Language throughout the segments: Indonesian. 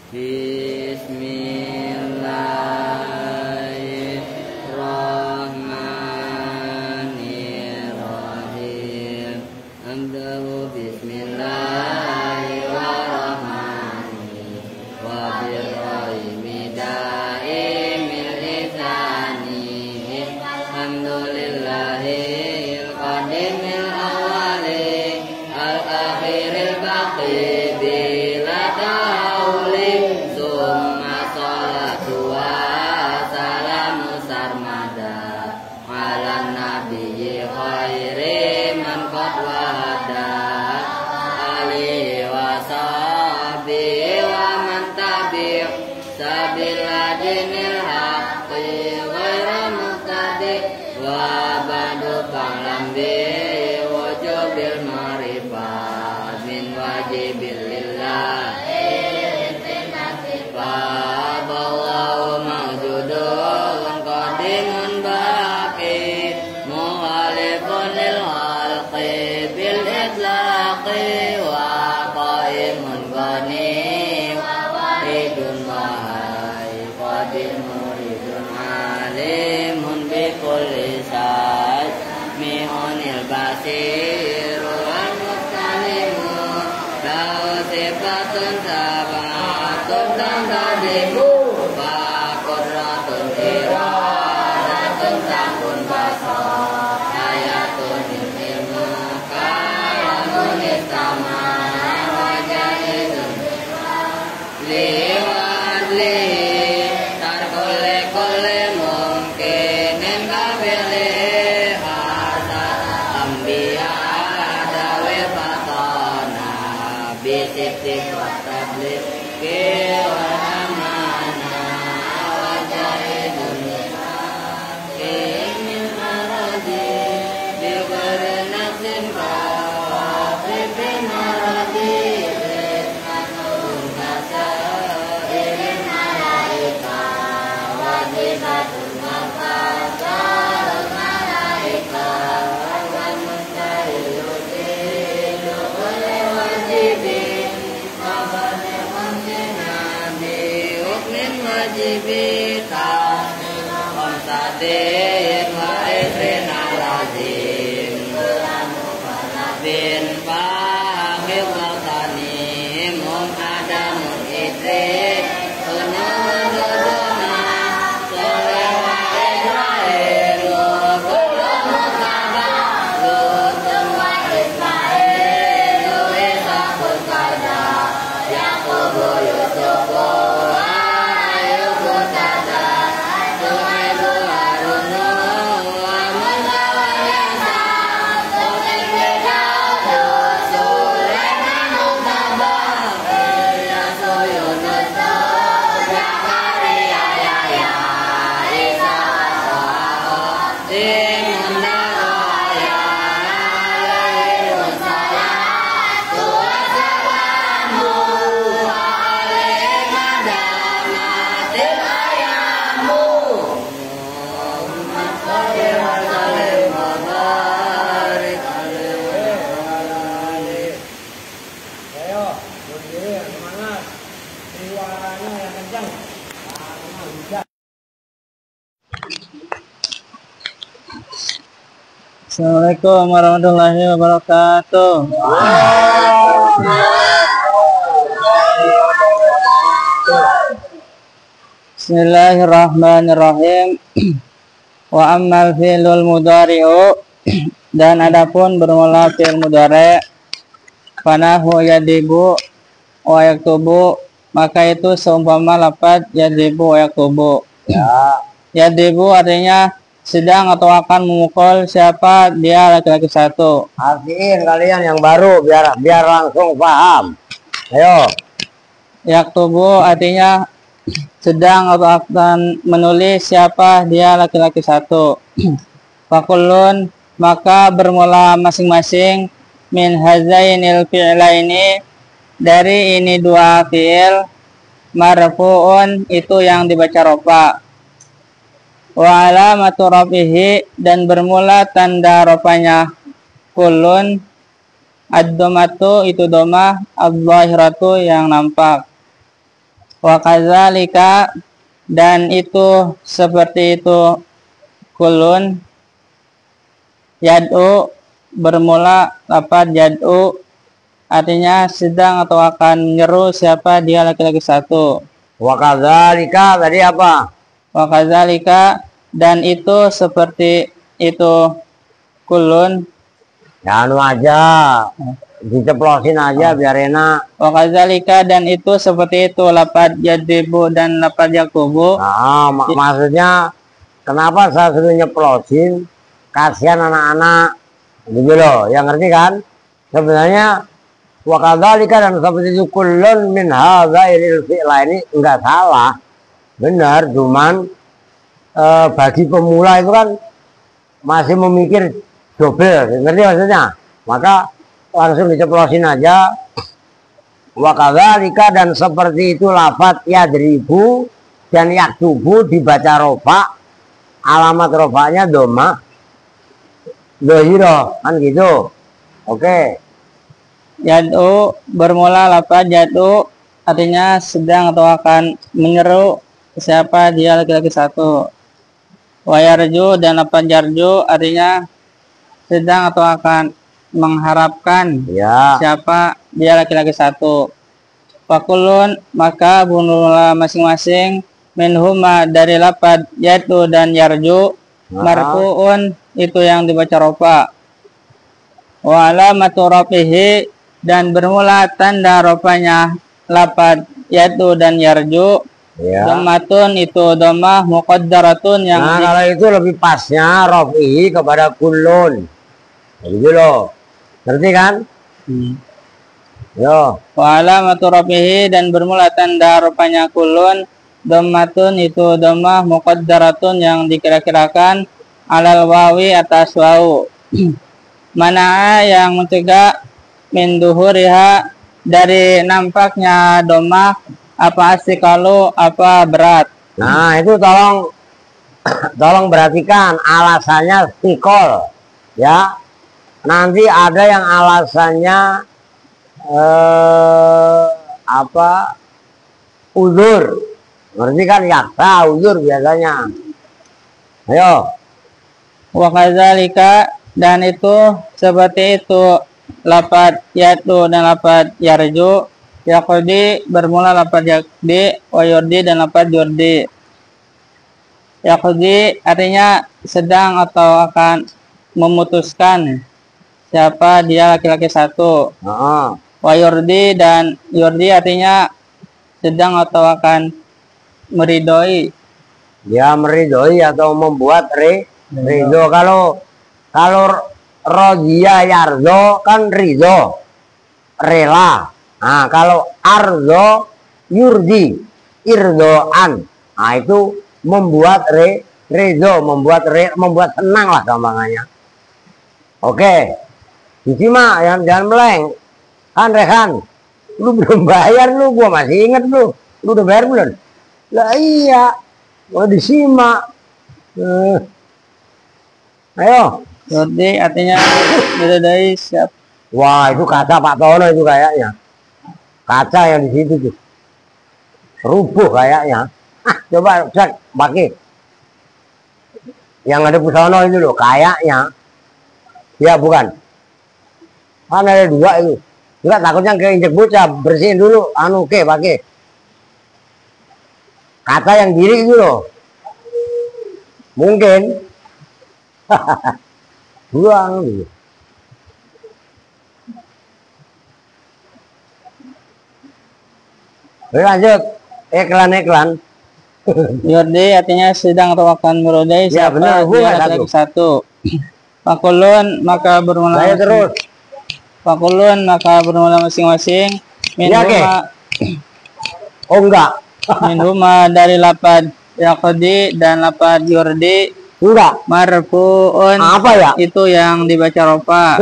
Bismillahirrahmanirrahim. Amdahu bismillahirrahmanirrahim. Wa birrahimi daimil lisani. Alhamdulillahil qadimil awali al-akhiril baqi bila tauli. Summa salatu wa salamu sarmada ala nabiyyi khairi man qad wahada alihi wa sahbihi wa man tabi' sabila dinil haqqi ghaira muhtadi wa ba'du fa'lam bi wujubil ma'rifat min wajibil lillah. Fa'aballahu mawjudun qadimun baqi muhalifun lil khalqi bil itlaqi wa qaimun ghani wa waridun wahai qadimun ridun alimun bi kulli sa'i mi'unil basir wal mustalimun lahu sifatun sab'atun dan tadimu faqurratun iradatun takun basar ayatun ilmu kalamun istama wajahidun liwat li tarkule kule mungkinin kabili asal ambiya dawe fatona bisiptik watablik kewanamana wajahidun ingin maradi diberi nasin kafifin maradi unhasa irin malaika wajibatun mafasal malaika wa mustahiyuti oleh wajibin abadi nabi ukmin wajibita omsadin wa isrin alazim bin fahil watani mum adamun isri unun duduna soleh wa ibrahim lukulun mutaba lutun wa ismail luisakul kada yakubu yusufu ayubu tada suhaibu harunu wa musa wa yasa sulaiman daudu sulaiman mutaba ilyasu yunus zakaria yahya isa wa timun daraya alaihimus salatu wassalamu wa alaihim adamatil ayamu Allahumma sholli wa sallim wa barik alaihi. Ayo, berdiri yang semangat. Suaranya yang kencang. Assalamualaikum warahmatullahi wabarakatuh. Bismillahirrahmanirrahim. Wa ammal fi'lul mudhari'u, dan adapun bermula fi'il mudhari' fanahu yadibu wa yaktubu, maka itu seumpama lafaz yadibu wa yaktubu. Yadibu artinya sedang atau akan memukul siapa dia, laki-laki satu. Artiin kalian yang baru biar langsung paham. Ayo. Yaktubu artinya sedang atau akan menulis siapa dia, laki-laki satu. Fakulun, maka bermula masing-masing min hazainil fi'laini, dari ini dua fi'il, marfu'un itu yang dibaca rofa. Wa alamatu rafihi, dan bermula tanda rofanya kulun, ad-domatu itu domah, ad-zahiratu yang nampak. Wa kadzalika, dan itu seperti itu kulun yad'u, bermula lafaz yad'u artinya sedang atau akan menyeru siapa dia laki-laki satu. Wa kadzalika tadi apa? Wa kadzalika, dan itu seperti itu kulun. Ya anu aja, diceplosin aja biar enak. Wa kadzalika, dan itu seperti itu lafaz yadibu dan lafaz yakubu. Nah, maksudnya kenapa saya suruh nyeplosin? Kasihan anak-anak, gitu loh. Yang ngerti kan? Sebenarnya wa kadzalika dan seperti itu kullun min hadzail fi'la ini enggak salah. Benar, cuman bagi pemula itu kan masih memikir double, ngerti maksudnya? Maka langsung diceplosin aja. Wa kadzalika, dan seperti itu lafaz yadribu dan yaktubu dibaca rofa, alamat rofanya doma dohiro, kan gitu. Oke. Yad'u, bermula lafaz yad'u artinya sedang atau akan menyeru siapa dia laki-laki satu. Wa yarju, dan lafaz yarju artinya sedang atau akan mengharapkan Ya. siapa dia laki-laki satu. Fakulun, maka bermula masing-masing minhuma dari lafaz yad'u dan yarju marfu'un, itu yang dibaca rofa. Wa alamatu rafihi, dan bermula tanda rofanya lafaz yad'u dan yarju Ya. dhammatun, itu dhammah muqaddaratun yang Nah, kalau itu lebih pasnya rofi kepada kulun. Gitu loh. Ngerti kan? Yo. wa alamatu rafihi, dan bermula tanda rofanya kulun dhammatun, itu dhammah muqaddaratun yang dikira-kirakan alal wawi, atas wawu. Mana'a, yang mencegah min duhuriha, dari nampaknya dhammah apa asikalu, apa berat. Nah, itu tolong perhatikan alasannya stikol. Ya. Nanti ada yang alasannya apa? Uzur. Ngerti kan? Yaksa uzur biasanya. Ayo. Wa kadzalika, dan itu seperti itu lafaz yatu dan lafaz yarju. Yaqdi, bermula lafaz yaqdi, wa yurdi dan lafaz yurdi. Yaqdi artinya sedang atau akan memutuskan siapa dia laki-laki satu. Wa yurdi, dan yurdi artinya sedang atau akan meridhoi. Dia meridhoi atau membuat ridho. Kalau rodia yardo kan ridho, rela. Nah, kalau ardo yurdi, irdoan. Nah, itu membuat ridho, membuat senang lah gampangannya. Oke. Disimak, jangan meleng. Kan Rehan, lu belum bayar lu, gua masih inget lu. Lu udah bayar belum? Lah iya, gua disimak. Ayo. Yurdi artinya meridhoi siapa. Wah, itu kaca Pak Tono itu kayaknya. Kaca yang di situ tuh. Rubuh kayaknya. Coba cek pakai. Yang ada Pusono itu loh, kayaknya. Ya bukan. Kan ada dua itu. Enggak, takutnya keinjek bocah, bersihin dulu pakai. Kaca yang kiri itu loh. Mungkin. Buang gitu. Lanjut, iklan. Yurdi artinya sedang atau akan meridhoi Ya, siapa benar, dia laki-laki satu. Fakulun, maka bermula Saya terus. Fakulun, maka bermula masing-masing minhuma. Oh enggak. Minhuma dari lafaz yaqdi dan lafaz yurdi. Enggak. Marfu'un, Apa ya? itu yang dibaca rofa.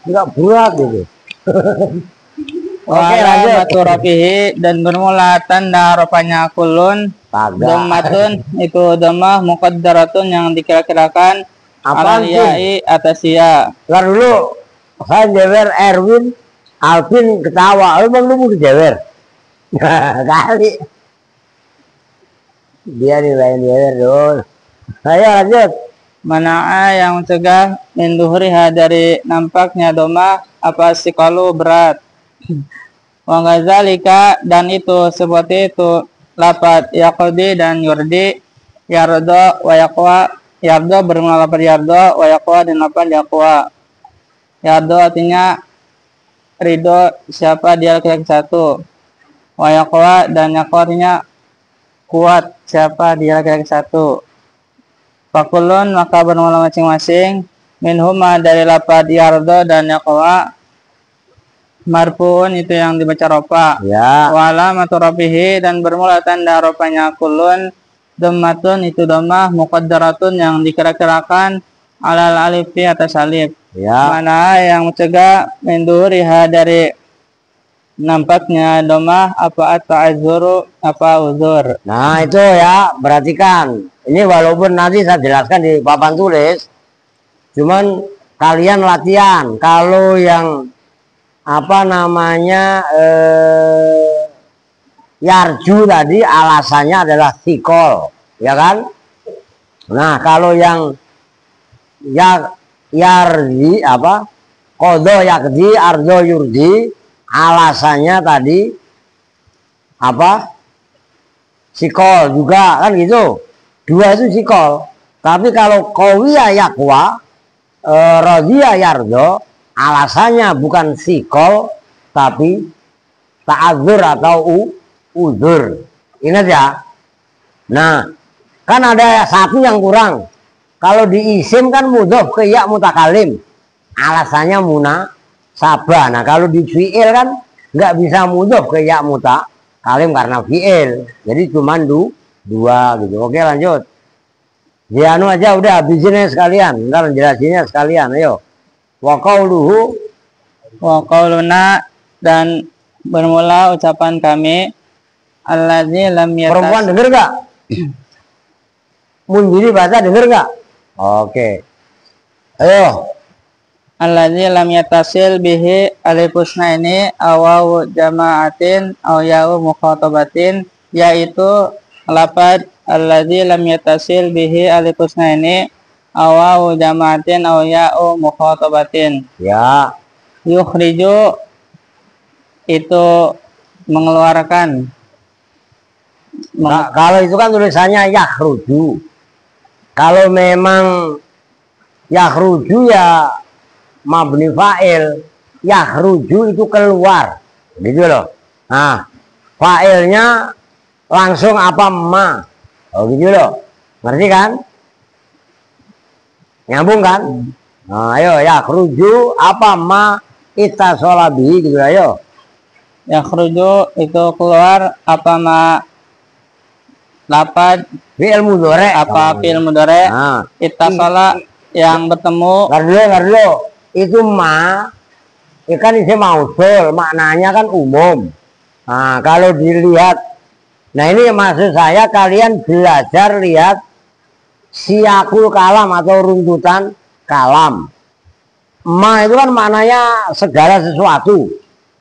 Enggak buat gitu. Oke, lanjut. Rafihi, dan bermula tanda rofanya kulun. Dhammatun, itu dhammah muqaddaratun yang dikira-kirakan alal ya'i, atas ya. Ntar dulu, saya jewer Erwin, Alvin ketawa. Emang lu mau jewer? Kali. Dia dibayar dia dulu. Ayo lanjut. Mana'a yang mencegah min duhriha dari nampaknya domah apa sikalu berat. Wa ghazalika dan itu seperti itu lapat yaqdi dan yurdi yardo wa yaqwa yardo bermula lapat yardo wa yaqwa dan lapat yaqwa. Yardo artinya ridho siapa dia laki-laki satu. Wa yaqwa dan yaqwa artinya kuat siapa dia laki-laki satu. Fakulun maka bermula masing-masing minhuma dari lapad yardo dan yaqwa marfuun itu yang dibaca ropa Ya. wala maturafihi dan bermula tanda ropanya kulun dhammatun itu dhammah muqaddaratun yang dikira-kirakan alal alifi atas alif. Ya. Mana yang mencegah menduhuriha dari nampaknya dhammah apa at-ta'azzuru apa uzur. Nah itu ya, perhatikan. Ini walaupun nanti saya jelaskan di papan tulis, cuman kalian latihan. Kalau yang apa namanya yarju tadi alasannya adalah sikol, ya kan? Nah kalau yang yardi apa kodo yakdi ardo yurdi alasannya tadi apa sikol juga kan gitu. Dua itu sikol. Tapi kalau qawiya yaqwa radhiya yardo alasannya bukan sikol tapi ta'adzur atau uzur. Ingat ya. Nah, kan ada satu yang kurang. Kalau di isim kan mudhof ke ya mutakalim. Alasannya munasabah. Nah, kalau di fi'il kan nggak bisa mudhof ke ya mutakalim karena fi'il. Jadi cuma dua gitu. Oke lanjut. Ya anu aja udah habisinnya sekalian. Ntar jelasinnya sekalian. Ayo. Wa qauluhu Wa qauluna dan bermula ucapan kami allazi lam perempuan denger gak? Mundiri bahasa denger gak? Oke. Ayo. allazi lam yatasil bihi alifusna ini awaw jama'atin aw ya'u mukhatabatin yaitu lapad allazi lam yatasil bihi alifusna ini awaw jama'atin aw ya'u mukhatabatin. Ya. Yukhriju itu mengeluarkan. Nah, kalau itu kan tulisannya yakhruju. Kalau memang yakhruju ya mabni fa'il, yakhruju itu keluar. Gitu loh. Nah, fa'ilnya langsung apa ma. Oh gitu loh. Ngerti kan? Nyambung kan? Nah, ayo yakhruju apa ma itasolabi gitu ayo. Yakhruju itu keluar apa ma lapad Fi'il mudhari apa fi'il mudhari Nah, ittasala yang bertemu. ngarlo. Itu ma ikan isim mausul, maknanya kan umum. Nah, kalau dilihat, nah ini maksud saya kalian belajar lihat siakul kalam atau runtutan kalam. Ma itu kan maknanya segala sesuatu.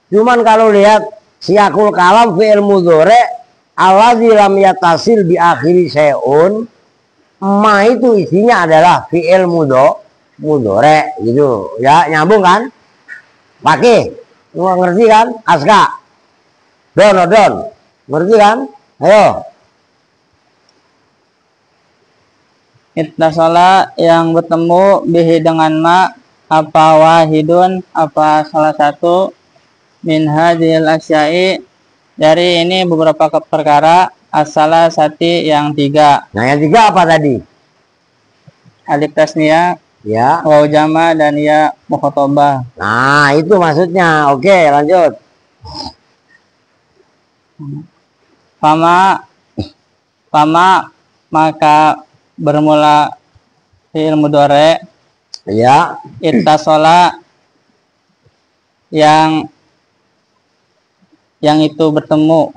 Cuman kalau lihat siakul kalam fi'il mudhari allazi lam yatasil bi akhiri syai'un, ma itu isinya adalah fi'il mudhari gitu. Ya, nyambung kan? Pakai. Ngerti kan? Aska. Don. Ngerti kan? Ayo. Ittasala yang bertemu bihi dengan ma apa wahidun apa salah satu min hadhil asya'i dari ini beberapa perkara asala sati yang tiga. Nah, yang tiga apa tadi? Alif tasniyah, Ya. waw jama dan ya mukhatabah. Nah, itu maksudnya. Oke, lanjut. Fama maka bermula fi'il mudhari Ya. ittasala yang itu bertemu.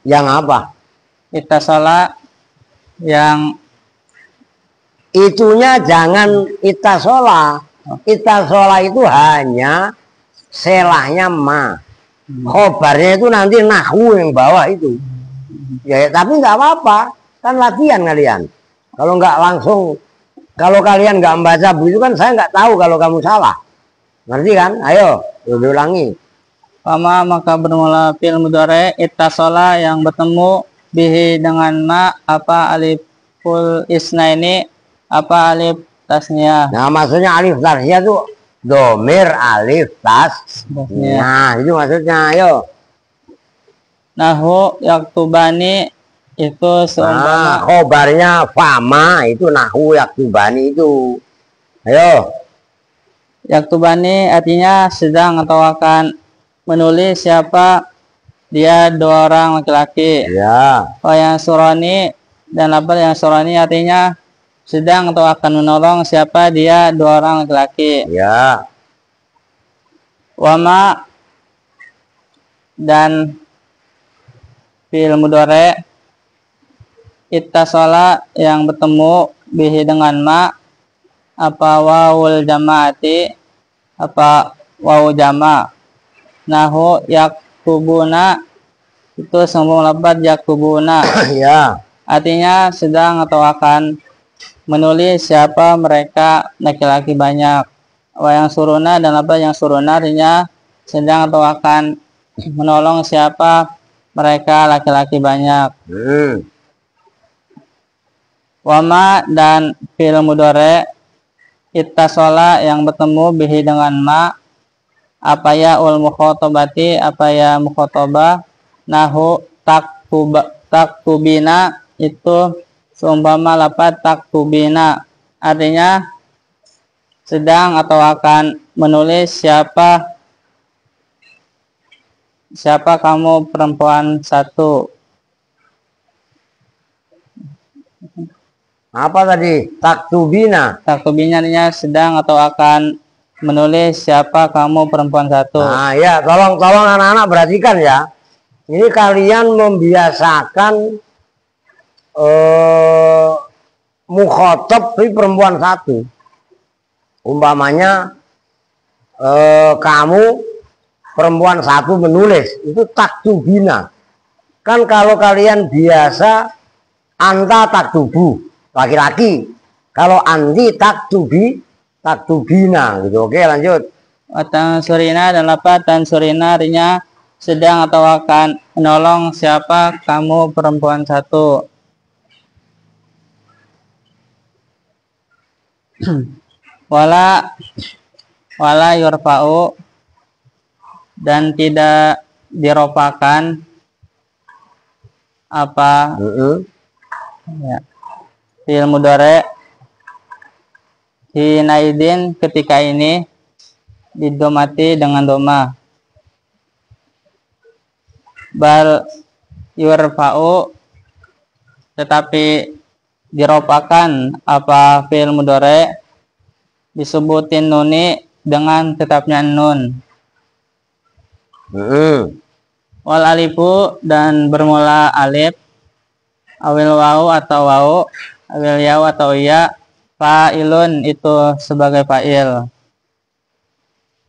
Yang apa? Ittasala yang Itunya jangan itasola. Itasola itu hanya selahnya ma. Khobarnya itu nanti nahwu yang bawah itu. Ya, tapi nggak apa-apa, kan latihan kalian. Kalau nggak langsung, kalau kalian nggak membaca buku itu kan saya nggak tahu kalau kamu salah. Ngerti kan? Ayo, ulangi. Fama maka bermula fil mudhari ittasola yang bertemu bihi dengan ma apa aliful isnaini apa alif tasnya. Nah, maksudnya alif tasnya tuh domir alif tas. Nah, itu maksudnya. Ayo. Nahu yaktubani itu Nah, seumpama khobarnya fama itu nahwu yaktubani itu. Ayo. yaktubani artinya sedang atau akan menulis siapa dia dua orang laki-laki. Ya. Oh yang surani dan label yang surani artinya sedang atau akan menolong siapa dia dua orang laki-laki. Ya. Wama dan fil mudhari ittasola yang bertemu bihi dengan ma apa wawul jamaati apa wawu jama. Nahu yaktubuna itu sambung lapat yaktubuna. Ya. Artinya sedang atau akan menulis siapa mereka laki-laki banyak. Wa yang suruna dan apa yang suruna artinya sedang atau akan menolong siapa mereka laki-laki banyak. Wama dan fil mudhari ittasola yang bertemu bihi dengan ma apa ya ul mukhotabati apa ya mukhotabah. Nahu taktubina itu seumpama lapat taktubina artinya sedang atau akan menulis siapa kamu perempuan satu. Apa tadi? Taktubina. Taktubina artinya sedang atau akan menulis siapa kamu perempuan satu. Nah, ya, tolong anak-anak perhatikan ya. Ini kalian membiasakan mukhotob di perempuan satu. Umpamanya kamu perempuan satu menulis, itu taktubina. Kan kalau kalian biasa anta taktubu, laki-laki. Kalau anti taktubina gitu. Oke, lanjut. Watang surina dan lapat dan surina artinya sedang atau akan menolong siapa kamu perempuan satu. wala yurfa'u dan tidak diropakan apa ya, fil mudhari hinaidin ketika ini didomati dengan doma. Bal yurfa'u tetapi diropakan apa fil mudhari disebutin nuni dengan tetapnya nun. Wal alifu dan bermula alif awil wau atau wau awil yau atau ya fa'ilun itu sebagai fa'il.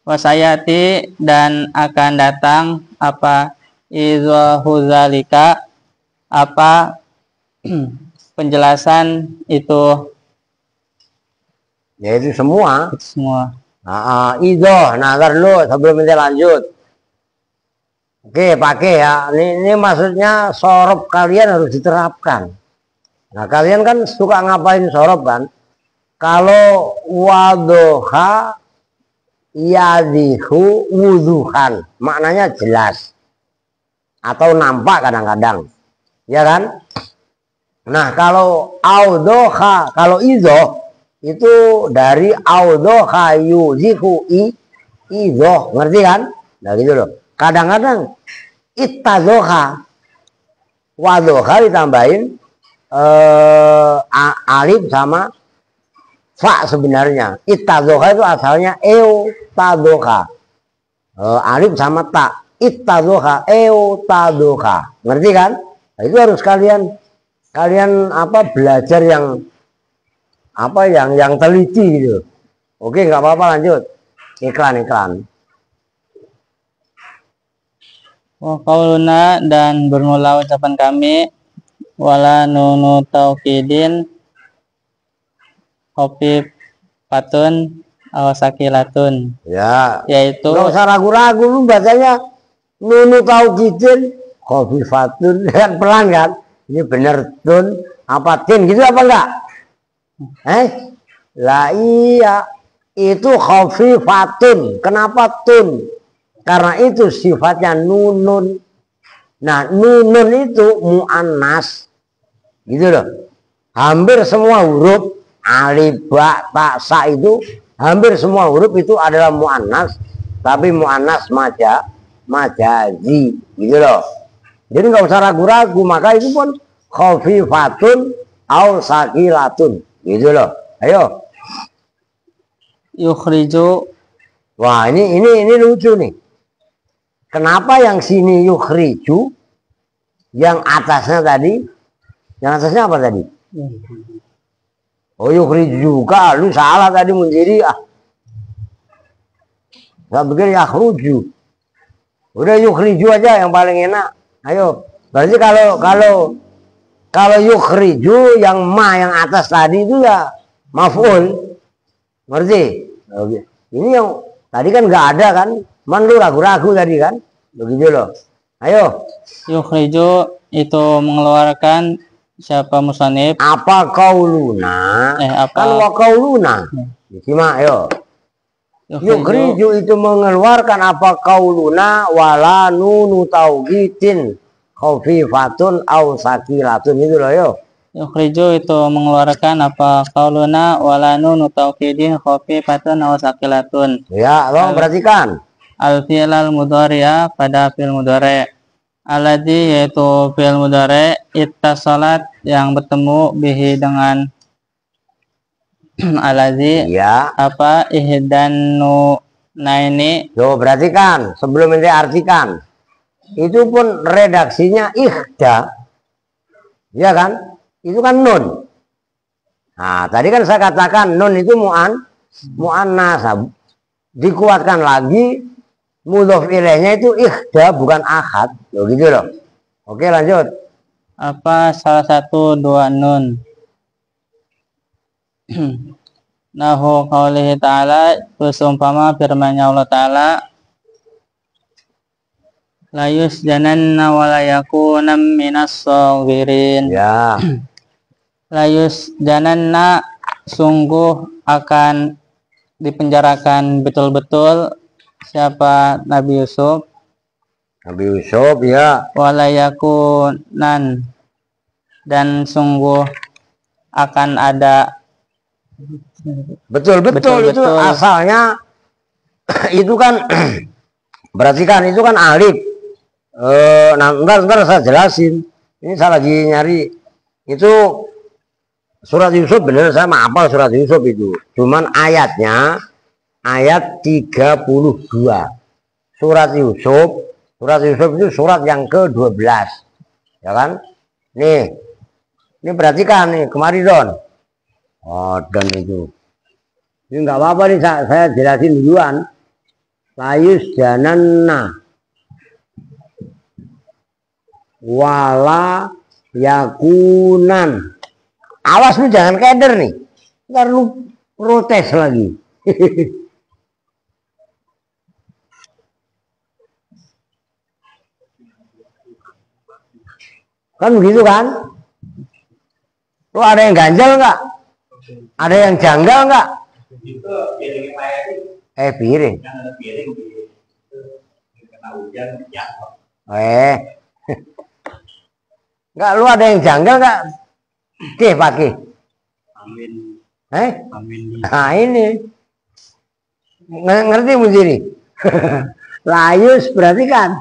Wasayati dan akan datang apa izahuzalika apa penjelasan itu Ya itu semua. Itu Nah, dulu sebelum kita lanjut. Oke, pakai ya. Ini maksudnya sorob kalian harus diterapkan. Nah, kalian kan suka ngapain sorob kan? Kalau wadoha yadihu wuduhan, maknanya jelas atau nampak kadang-kadang, ya kan? Nah, kalau audoha, kalau izoh itu dari audoha yuzihu izoh, ngerti kan? Nah gitu loh. Kadang-kadang ittazoha wadoha ditambahin alif sama fa sebenarnya. Ittazoha itu asalnya tadoha, alif sama ta. Ittazoha tadoha, ngerti kan? Nah, itu harus kalian apa belajar yang apa yang teliti gitu. Oke, nggak apa-apa, lanjut. Iklan. Wa qauluna dan bermula ucapan kami wala nunu taukidin patun awasakilatun, Ya, yaitu nggak usah ragu-ragu, lu bacanya nunu taukidin khofifatun kan pelan kan? Ini bener tun apa tin gitu apa enggak? Lah iya, itu khofifatun. Kenapa tun? Karena itu sifatnya nunun. Nah, nunun itu muannas. Gitu loh. Hampir semua huruf alif, ba, ta, sa itu hampir semua huruf itu adalah muannas, tapi muannas majazi. Gitu loh. Jadi nggak usah ragu-ragu, maka itu pun khofifatun au sakilatun. Gitu loh. Ayo. yukhriju. Wah, ini lucu nih. Kenapa yang sini yukhriju, yang atasnya tadi, yang atasnya apa tadi? Oh, yukhriju juga, lu salah tadi Munziri. Gak pikir yakhruju. Udah yukhriju aja yang paling enak. Ayo. Berarti kalau yukhriju yang yang atas tadi itu ya maf'ul. Ngerti? Oke. Ini yang tadi kan nggak ada kan? Man lu ragu-ragu tadi kan? Begitu loh. Ayo. Yukhriju itu mengeluarkan siapa musannif? Apa kauluna? Kan wa kauluna. Simak ayo. Yukhriju itu mengeluarkan apa kauluna wala nunu tauqitin khafifatun au sakilatun, itu loh yo. Yukhriju itu mengeluarkan apa qauluna wala nunu tauqidin khafifatun aw saqilatun. Ya, tolong perhatikan. Al-fi'l al-mudhari'a pada fi'il mudhari'. Alladzi yaitu fi'il mudhari' ittasalat yang bertemu bihi dengan alladzi Ya. apa ihdanu naini. Yo, perhatikan sebelum ini artikan. Itu pun redaksinya ihda. Ya kan? Itu kan nun. Nah, tadi kan saya katakan nun itu muannas. Dikuatkan lagi mudhof ilaihnya itu ihda bukan ahad. Loh gitu loh. Oke, lanjut. Apa salah satu dua nun? Nahu qaulihi ta'ala, berumpama firman-Nya Allah Ta'ala, la yusjananna wa la yakunam minas saghirin. Ya. La yusjananna, sungguh akan dipenjarakan betul-betul siapa Nabi Yusuf. Nabi Yusuf ya. Wa la yakunan, dan sungguh akan ada. Betul itu asalnya itu kan perhatikan itu kan alif. Nah, ntar saya jelasin. Ini saya lagi nyari itu surat Yusuf, bener saya hafal surat Yusuf itu. Cuman ayatnya ayat 32. Surat Yusuf itu surat yang ke-12. Ya kan? Nih. Ini perhatikan nih, kemari Don. Oh, dan itu. Ini enggak apa-apa nih, saya jelasin duluan. Layus jananna wala yakunan. Awas lu jangan keder nih. Ntar lu protes lagi. Kan begitu kan? Lu ada yang ganjal nggak? Ada yang janggal nggak? Piring. Nggak, lu ada yang janggal nggak? Pakai. Nah ini. Ngerti Munziri? Layus, perhatikan.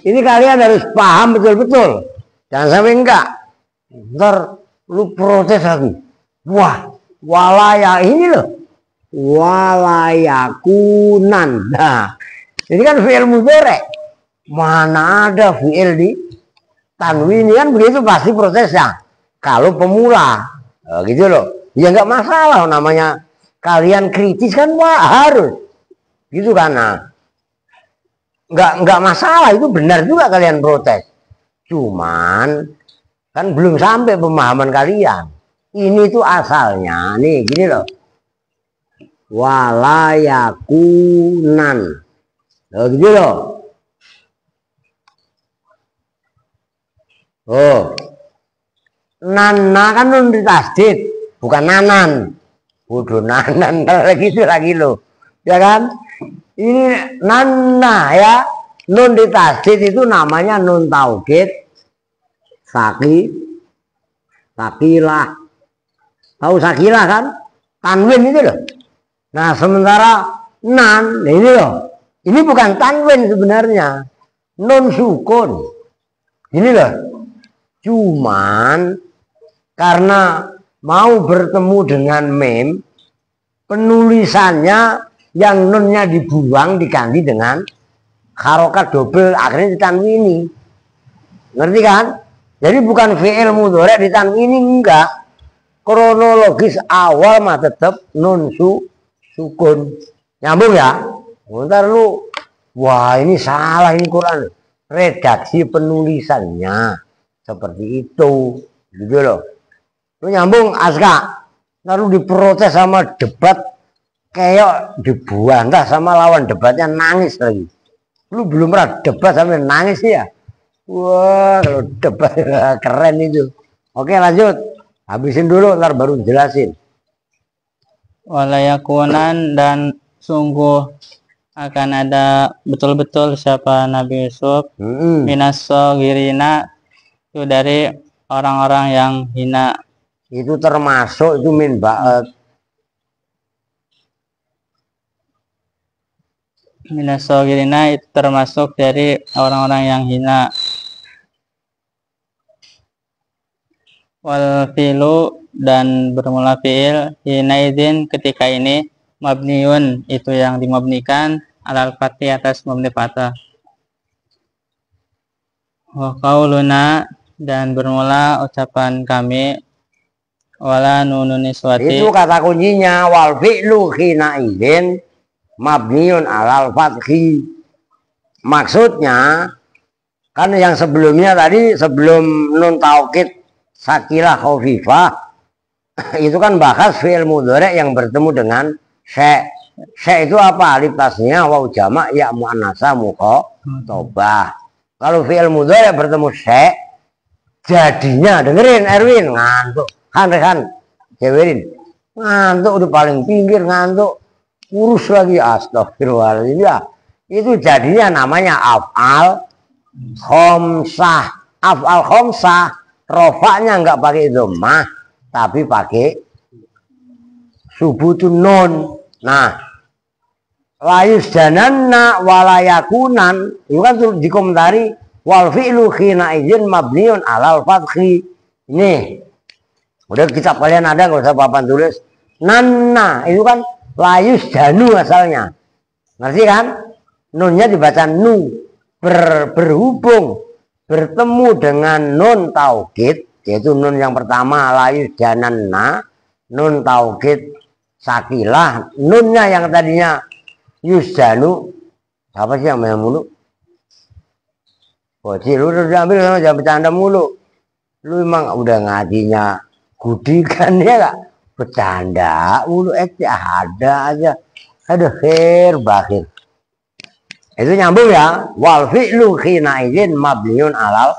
Ini kalian harus paham betul-betul. Jangan sampai enggak. Ntar lu protes lagi. Wah, walaya ini loh. Walayakunan. Nah, ini kan fi'il mudhari'. Mana ada fi'il di tanwin, kan begitu pasti prosesnya. Kalau pemula, gitu loh. Ya nggak masalah, namanya kalian kritis kan, wah harus. Gitu kan. Nah, nggak masalah, itu benar juga kalian protes. Cuman kan belum sampai pemahaman kalian. Ini tuh asalnya nih gini loh. Walayakunan. Loh gitu loh. Oh. Nana kan nun ditasdid, bukan nanan. Udah nanan lagi loh. Ya kan? Ini nana ya. Nun ditasdid itu namanya nun taukid. Sakilah. Tahu sakilah kan? Tanwin itu loh. Nah, sementara nan ini loh. Ini bukan tanwin sebenarnya. Nun sukun. Ini loh. Cuman karena mau bertemu dengan mem, penulisannya yang nunnya dibuang diganti dengan harokat double, akhirnya ditanwini. Ngerti kan? Jadi bukan fi'il mudhari ditanwini, enggak. Kronologis awal mah tetap nun sukun. Nyambung ya? Bentar lu. Wah, ini salah ini Quran. Redaksi penulisannya seperti itu. Gitu loh. Lu nyambung Aska. Lalu diprotes sama debat, kayak dibantah sama lawan debatnya, nangis lagi. Lu belum pernah debat sampai nangis ya? Wah, kalau debat keren itu. Oke, lanjut. Habisin dulu, ntar baru jelasin. Walayakunan, dan sungguh akan ada betul-betul siapa Nabi Yusuf minassogirina, itu dari orang-orang yang hina. Itu termasuk itu min ba'at. Minassogirina itu termasuk dari orang-orang yang hina. Wal fi'lu, dan bermula fi'il hina izin ketika ini mabniun, itu yang dimabnikan alal fathi, atas mabni fathah. Wa qauluna, dan bermula ucapan kami, wala nunun niswati, itu kata kuncinya. Wal fi'lu hina izin mabniun alal fathi. Maksudnya kan yang sebelumnya tadi, sebelum nun taukid sakilah khafifah, itu kan bahas fi'il mudhari yang bertemu dengan sy. Sy itu apa? Alif tasnya waw jamak ya muannasa mukhatabah. Kalau fi'il mudhari bertemu sy, jadinya, dengerin Erwin, ngantuk. Han cewerin. Ngantuk udah paling pinggir, ngantuk. Urus lagi, astagfirullahaladzim ya. Itu jadinya namanya af'al khomsah. Af'al khomsah rofaknya nggak pakai dhammah, tapi pakai subutun nun. Nah, layus jananna walayakunan, itu kan dikomentari wal fi'lu khina izin mabniun alal fathi. Ini udah kitab kalian ada, nggak usah papan tulis. Nanna itu kan layus janu asalnya, ngerti kan? Nunnya dibaca nu, berhubung bertemu dengan nun taukid, yaitu nun yang pertama layus jananna, nun taukid sakilah, nunnya yang tadinya yusjanu. Siapa sih yang main mulu? Bocil, lu udah ambil sama, jangan bercanda mulu. Lu emang udah ngajinya gudikan ya gak? Bercanda mulu, ada aja. Aduh, khair bakir. Itu nyambung ya. Wal fi'lu khina izin mabniun alal,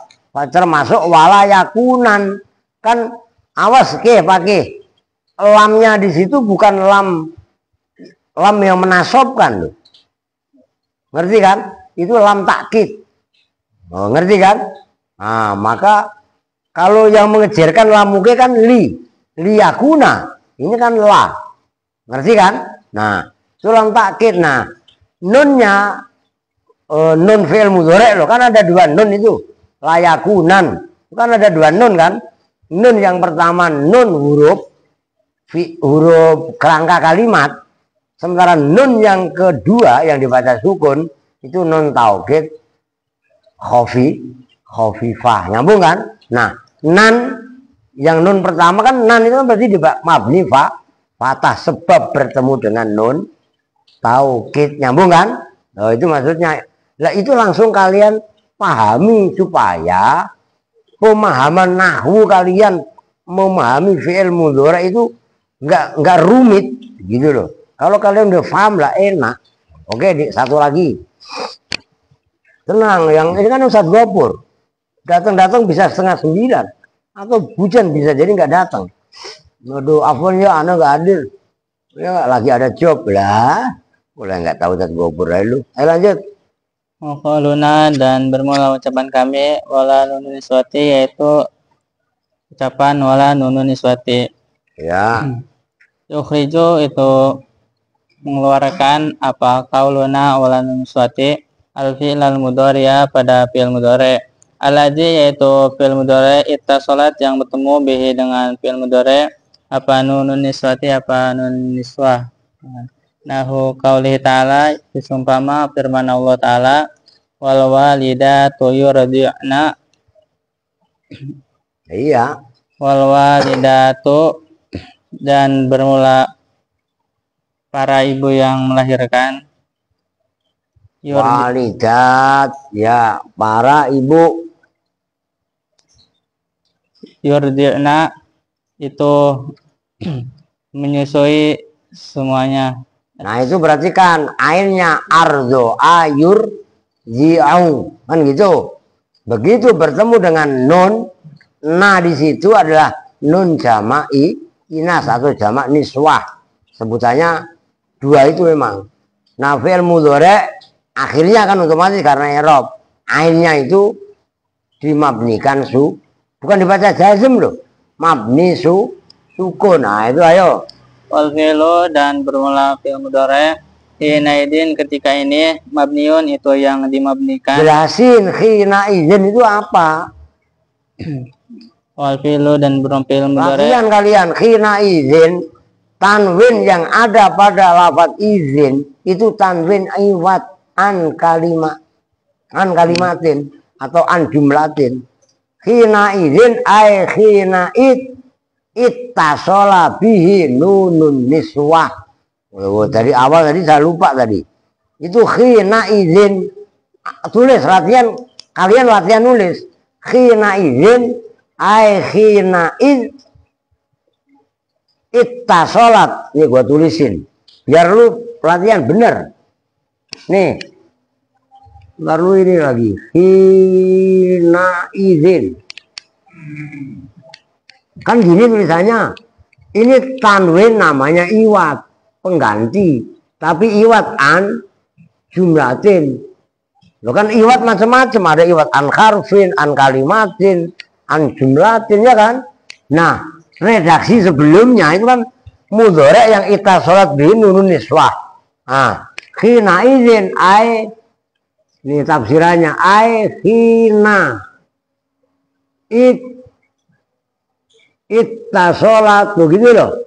termasuk walayakunan. Kan awas ke pakai lamnya di situ bukan lam yang menasobkan loh. Ngerti kan? Itu lam takkid. Oh, ngerti kan? Nah, maka kalau yang mengejarkan lam muke kan liyakuna. Ini kan la. Ngerti kan? Nah, itu lam takkid. Nah, nunnya nun fi'il mudhari loh, kan ada dua nun itu. Layakunan. Kan ada dua nun kan? Nun yang pertama nun huruf kerangka kalimat. Sementara nun yang kedua yang dibaca sukun itu nun taukid khafifah. Nyambung kan? Nah, nan yang nun pertama kan nan itu kan berarti mabni fathah sebab bertemu dengan nun taukid. Nyambung kan? Oh, itu maksudnya Lah itu langsung kalian pahami supaya pemahaman nahwu kalian memahami fi'il mudhari itu nggak rumit gitu loh. Kalau kalian udah paham lah enak. Oke, satu lagi. Tenang, yang ini kan Ustadz Gopur. Datang-datang bisa 8:30 atau hujan bisa jadi nggak datang. Waduh, afwan ya, anak nggak hadir. Ya lagi ada job lah. Boleh nggak tahu Ustadz Gopur lu. Ayo lanjut. Qauluna dan bermula ucapan kami wala nunun niswati, yaitu ucapan wala nunun niswati. Ya. Yukhriju itu mengeluarkan apa qauluna wala nunun niswati al-fi'l al-mudhari pada fi'il mudhari. Alladzi yaitu fi'il mudhari ittasalat yang bertemu bihi dengan fi'il mudhari apa nunun niswati apa nun niswah. Nahu qaulihi ta'ala, disumpama firman Allah Ta'ala, wal walidatu yurdi'na. Iya. Wal walidatu, dan bermula para ibu yang melahirkan. Walidat, ya para ibu. Yurdi'na itu menyusui semuanya. Nah itu berarti kan ainnya ardo ayur ji'au kan gitu. Begitu bertemu dengan nun, nah di situ adalah nun jama'i inas atau jamak niswah. Sebutannya dua itu memang. Nah fi'il mudhari akhirnya kan otomatis karena i'rab. Ainnya itu dimabnikan bukan dibaca jazm loh. Mabni sukun. Nah itu ayo. Wal fi'lu, dan bermula fi'il mudhari hinaidin ketika ini mabniun itu yang dimabnikan. Jelasin khina izin itu apa? Wal fi'lu dan bermula fi'il mudhari. Kalian khina izin tanwin yang ada pada lafaz izin itu tanwin iwat an kalimatin atau an jumlatin. Khina izin ay khina ittasola bihi nunun niswah. Dari awal tadi saya lupa tadi. Itu khina izin. Tulis latihan, kalian latihan nulis. Khina izin ay khina ittasolat. Ini gua tulisin. Biar lu latihan bener. Nih. Lalu ini lagi. Khina izin. Kan gini tulisannya, ini tanwin namanya iwat, pengganti. Tapi iwat an jumlatin. Lo kan iwat macam-macam, ada iwat an harfin, an kalimatin, an jumlatin ya kan. Nah, redaksi sebelumnya itu kan mudhari yang ittasalat bihi nunun niswah. Nah, khina izin ai, ini tafsirannya ai khina ittasalat begitu loh.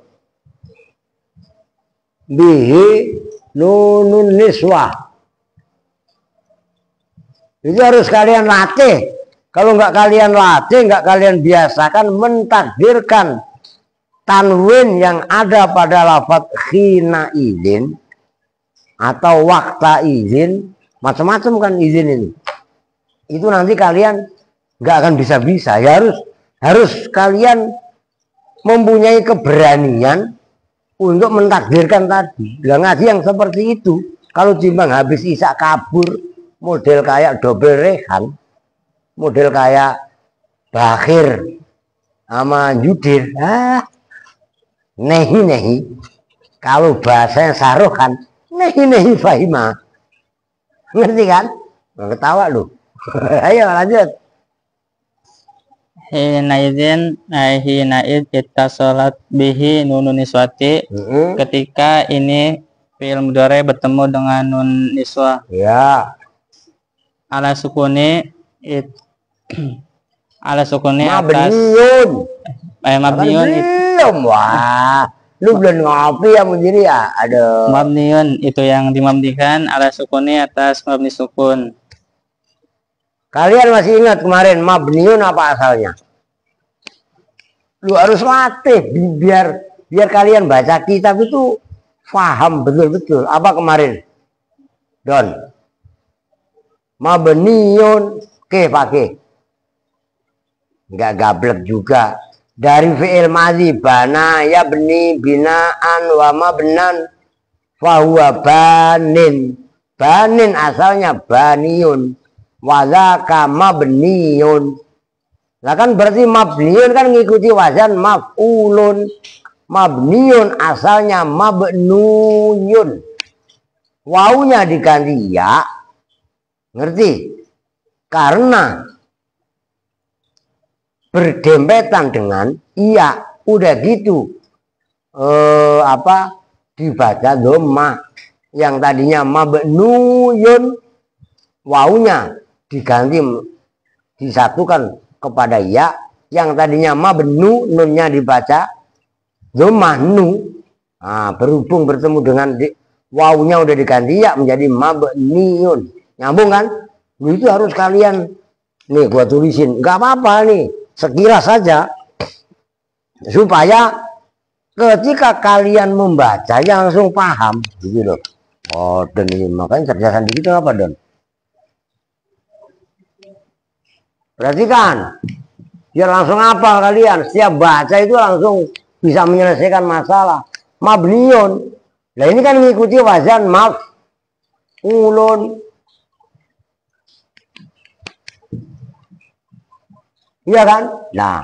Bihi nunun niswah. Itu harus kalian latih. Kalau nggak kalian latih, nggak kalian biasakan mentakdirkan tanwin yang ada pada lafaz khina izin atau wakta izin, macam-macam kan izin ini. Itu nanti kalian nggak akan bisa-bisa. Ya harus kalian mempunyai keberanian untuk mentakdirkan tadi. Lah ngaji yang seperti itu, kalau timbang habis isak kabur, model kayak double rehan, model kayak Bakhir sama Yudir, nehi. Kalau bahasanya Saruhan, nehi Fahima. Ngerti kan? Nggak ketawa lu. Ayo lanjut. Hinaidin hinaid ittasalat bihi nunun niswati. Ketika ini fi'il mudhari bertemu dengan nun niswah. Ya. Ala sukuni atas mabniun. Mabniun belum. Wah, lu belum ngopi ya sendiri ya. Aduh. Mabniun itu yang dimabnikan ala sukuni atas mabni sukun. Kalian masih ingat kemarin mabniun apa asalnya? Lu harus latih biar kalian baca kitab itu paham betul-betul. Apa kemarin? Don. mabniyun ke pakai nggak gablek juga. Dari fi'il madhi bana ya beni binaan wa mabnan fahuwa banin. Banin asalnya baniyun wadzaka mabniyun. Lah kan berarti mabniyun kan ngikuti wazan maf'ulun. Mabniyun asalnya mabnuyun. Wawunya diganti ya. Ngerti? Karena berdempetan dengan iya, udah gitu dibaca dhamma. Yang tadinya mabnuyun, wawunya diganti disatukan kepada ya. Yang tadinya mabnu, nunnya dibaca dhamma nu. Nah, berhubung bertemu dengan wawunya udah diganti ya menjadi mabniyun. Nyambung kan? Itu harus kalian nih gua tulisin, nggak apa-apa nih, sekilas saja supaya ketika kalian membaca ya langsung paham gitu loh. Oh, dan ini makanya cerdasan dikit apa Don? Perhatikan, biar langsung hafal kalian. Setiap baca itu langsung bisa menyelesaikan masalah. Mabniyun, nah ini kan mengikuti wazan maf'ulun. Iya kan? Nah,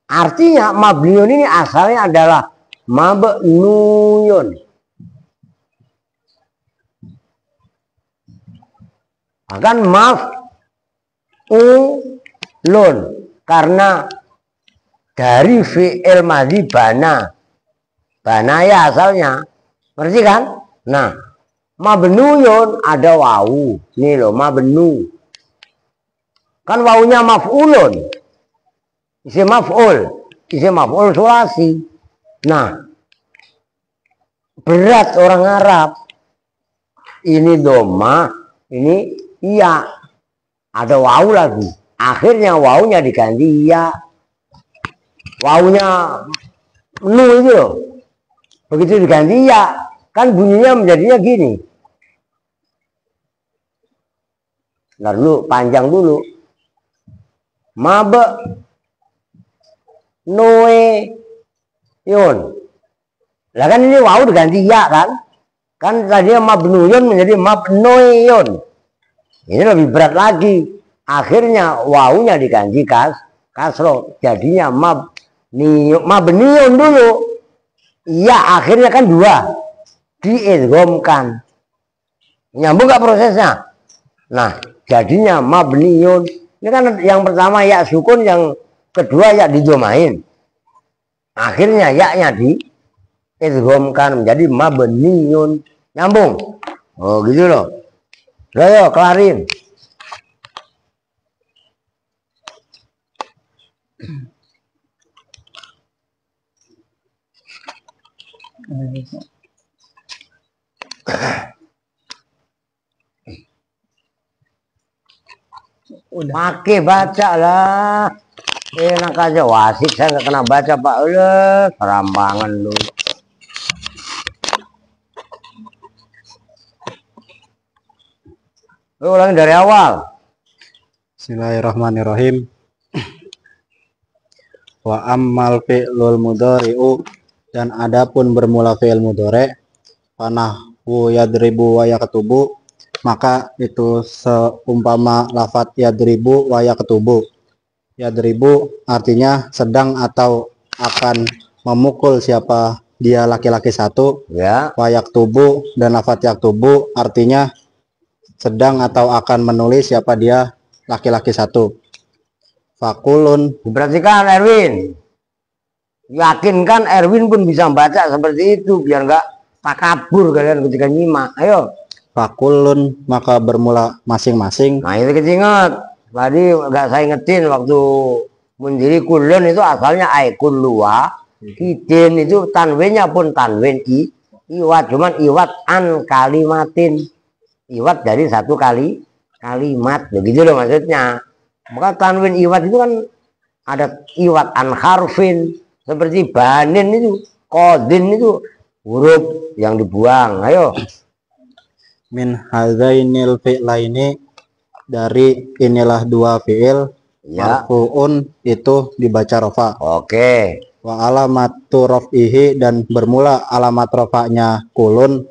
artinya mabniyun ini asalnya adalah mabnuyun. Akan maf'ulun karena dari fi'il madhi bana. Bana ya asalnya. Ngerti kan? Nah, mabnuyun ada wawu. Nih loh, mabnu. Kan wawunya maf'ulun. Isim maf'ul sulasi. Nah, berat orang Arab. Ini doma, ini iya. Ada wawu lagi. Akhirnya wawunya diganti iya. Wawunya nu itu loh. Begitu diganti iya, kan bunyinya menjadinya gini. Ntar dulu, panjang dulu. Noe yun. Lah kan ini wawu diganti ya kan? Kan tadinya mabnuyun menjadi mabnuyun. Ini lebih berat lagi. Akhirnya wawunya diganti kasro. Jadinya mabniyun dulu. Iya akhirnya kan dua. Diidghamkan. Nyambung gak prosesnya? Nah, jadinya mabniyun. Ini kan yang pertama ya sukun, yang kedua ya didomain. Akhirnya ya-nya diidghamkan menjadi mabniyun. Nyambung. Oh gitu loh. Ayo kelarin. Pakai baca lah. Enak aja wasit saya nggak kena baca Pak. Serambangan lu. Ulangi dari awal. Bismillahirrahmanirrahim. Wa ammal fi'lul mudhari'u, dan adapun bermula fi'il mudhari' panahwu yadribu wa yaktubu, maka itu seumpama lafadz yadribu wa yaktubu. Yadribu artinya sedang atau akan memukul siapa dia laki-laki satu Ya. wa yaktubu, dan lafadz yaktubu artinya sedang atau akan menulis siapa dia laki-laki satu. Fakulun, Diperhatikan Erwin. Yakinkan Erwin pun bisa membaca seperti itu biar nggak takabur kalian ketika nyimak. Ayo. fakulun maka bermula masing-masing. Nah itu keinget. Tadi nggak saya ingetin waktu mendiri kulun itu asalnya aikun luwa. Kidin itu tanwinnya pun tanwin iwat, cuman iwat an kalimatin. Iwat dari satu kalimat. Begitu loh maksudnya. Maka tanwin iwat itu kan ada iwat an harfin, seperti banin itu, kodin itu huruf yang dibuang. Ayo. Min hadzainil fi'laini, dari inilah dua fiil. Ya. Marfu'un itu dibaca rofa. Oke. Wa alamatu raf'ihi dan bermula alamat rofanya kulun.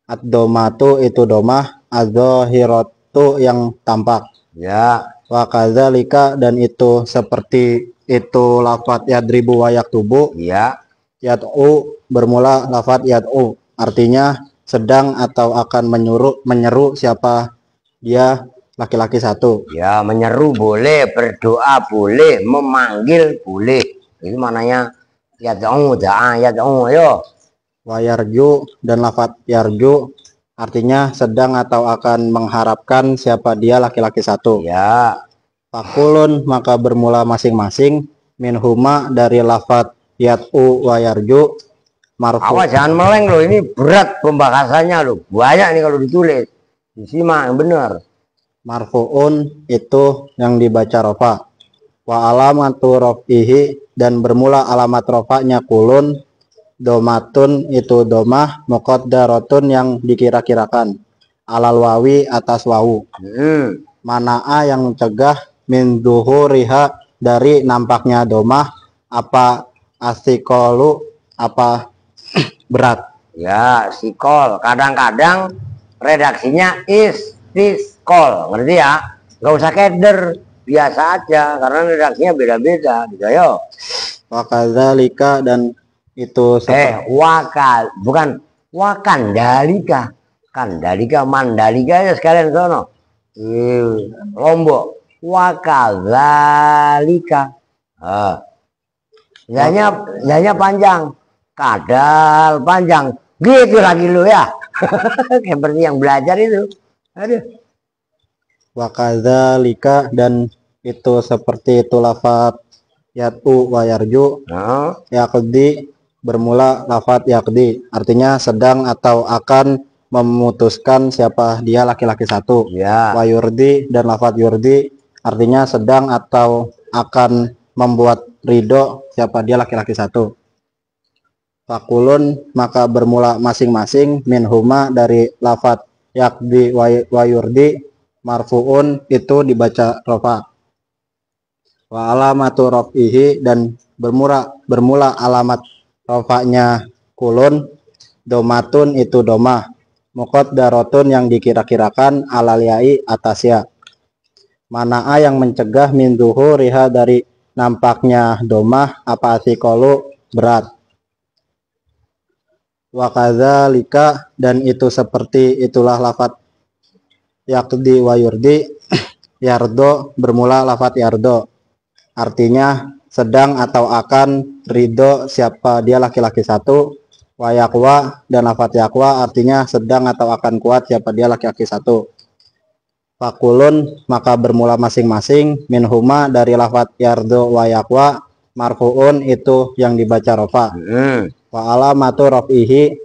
Ad-domatu itu domah. Az-zahiratu yang tampak. Ya. Wa kadzalika dan itu seperti itu lafat yadribu wa yaktubu. Ya. Yad'u bermula lafat yad'u, artinya sedang atau akan menyeru siapa dia, laki-laki satu. Ya, menyeru boleh, berdoa boleh, memanggil boleh. Itu maknanya yad'u, da'a, yad'u, yo. Wa yarju dan lafat yarju artinya sedang atau akan mengharapkan siapa dia, laki-laki satu. Ya. Fakulun maka bermula masing-masing minhuma dari lafat yad'u wa yarju. Marfu. Awas jangan meleng loh, ini berat pembahasannya loh. Banyak nih kalau ditulis. Disimak yang benar. Marfu'un itu yang dibaca rofa. Wa alamatu raf'ihi dan bermula alamat rofanya kulun. Domatun itu domah. Muqaddaratun yang dikira-kirakan. Alal wawi atas wawu. Mana'a yang mencegah min duhuriha dari nampaknya domah. Apa asikolu, apa berat. Ya, sikol. Kadang-kadang redaksinya istiskol. Ngerti ya? Nggak usah keder. Biasa aja. Karena redaksinya beda-beda. Gitu yo. Wa kadzalika dan itu Wakal. Bukan wakandalika. Kandalika, mandalika ya sekalian sono. Lombok. Wakadzalika. Zanya panjang. Kadal panjang. Gitu lagi lu ya. Seperti yang belajar itu. Aduh. Wa kadzalika dan itu seperti itu lafat yad'u wa yarju. Yaqdi bermula lafat yaqdi artinya sedang atau akan memutuskan siapa dia, laki-laki satu. Ya. Wa yurdi dan lafat yurdi artinya sedang atau akan membuat ridho siapa dia, laki-laki satu. Fakulun maka bermula masing-masing minhuma dari lafat yaqdi wa yurdi. Marfu'un itu dibaca rofa. Wa alamatu raf'ihi dan bermula alamat rofanya kulun. Domatun itu domah. Muqaddaratun yang dikira-kirakan alal ya'i atas ya. Mana'a yang mencegah min zuhuriha dari nampaknya domah apa asikolu berat. Wa kadzalika dan itu seperti itulah lafat yaqdi wa yurdi. Yardo bermula lafat yardo artinya sedang atau akan ridho siapa dia, laki-laki satu. Wa yaqwa dan lafat yaqwa artinya sedang atau akan kuat siapa dia, laki-laki satu. Fakulun maka bermula masing-masing minhuma dari lafat yardo wa yaqwa. Marfu'un itu yang dibaca rofa. Wa alamatu raf'ihi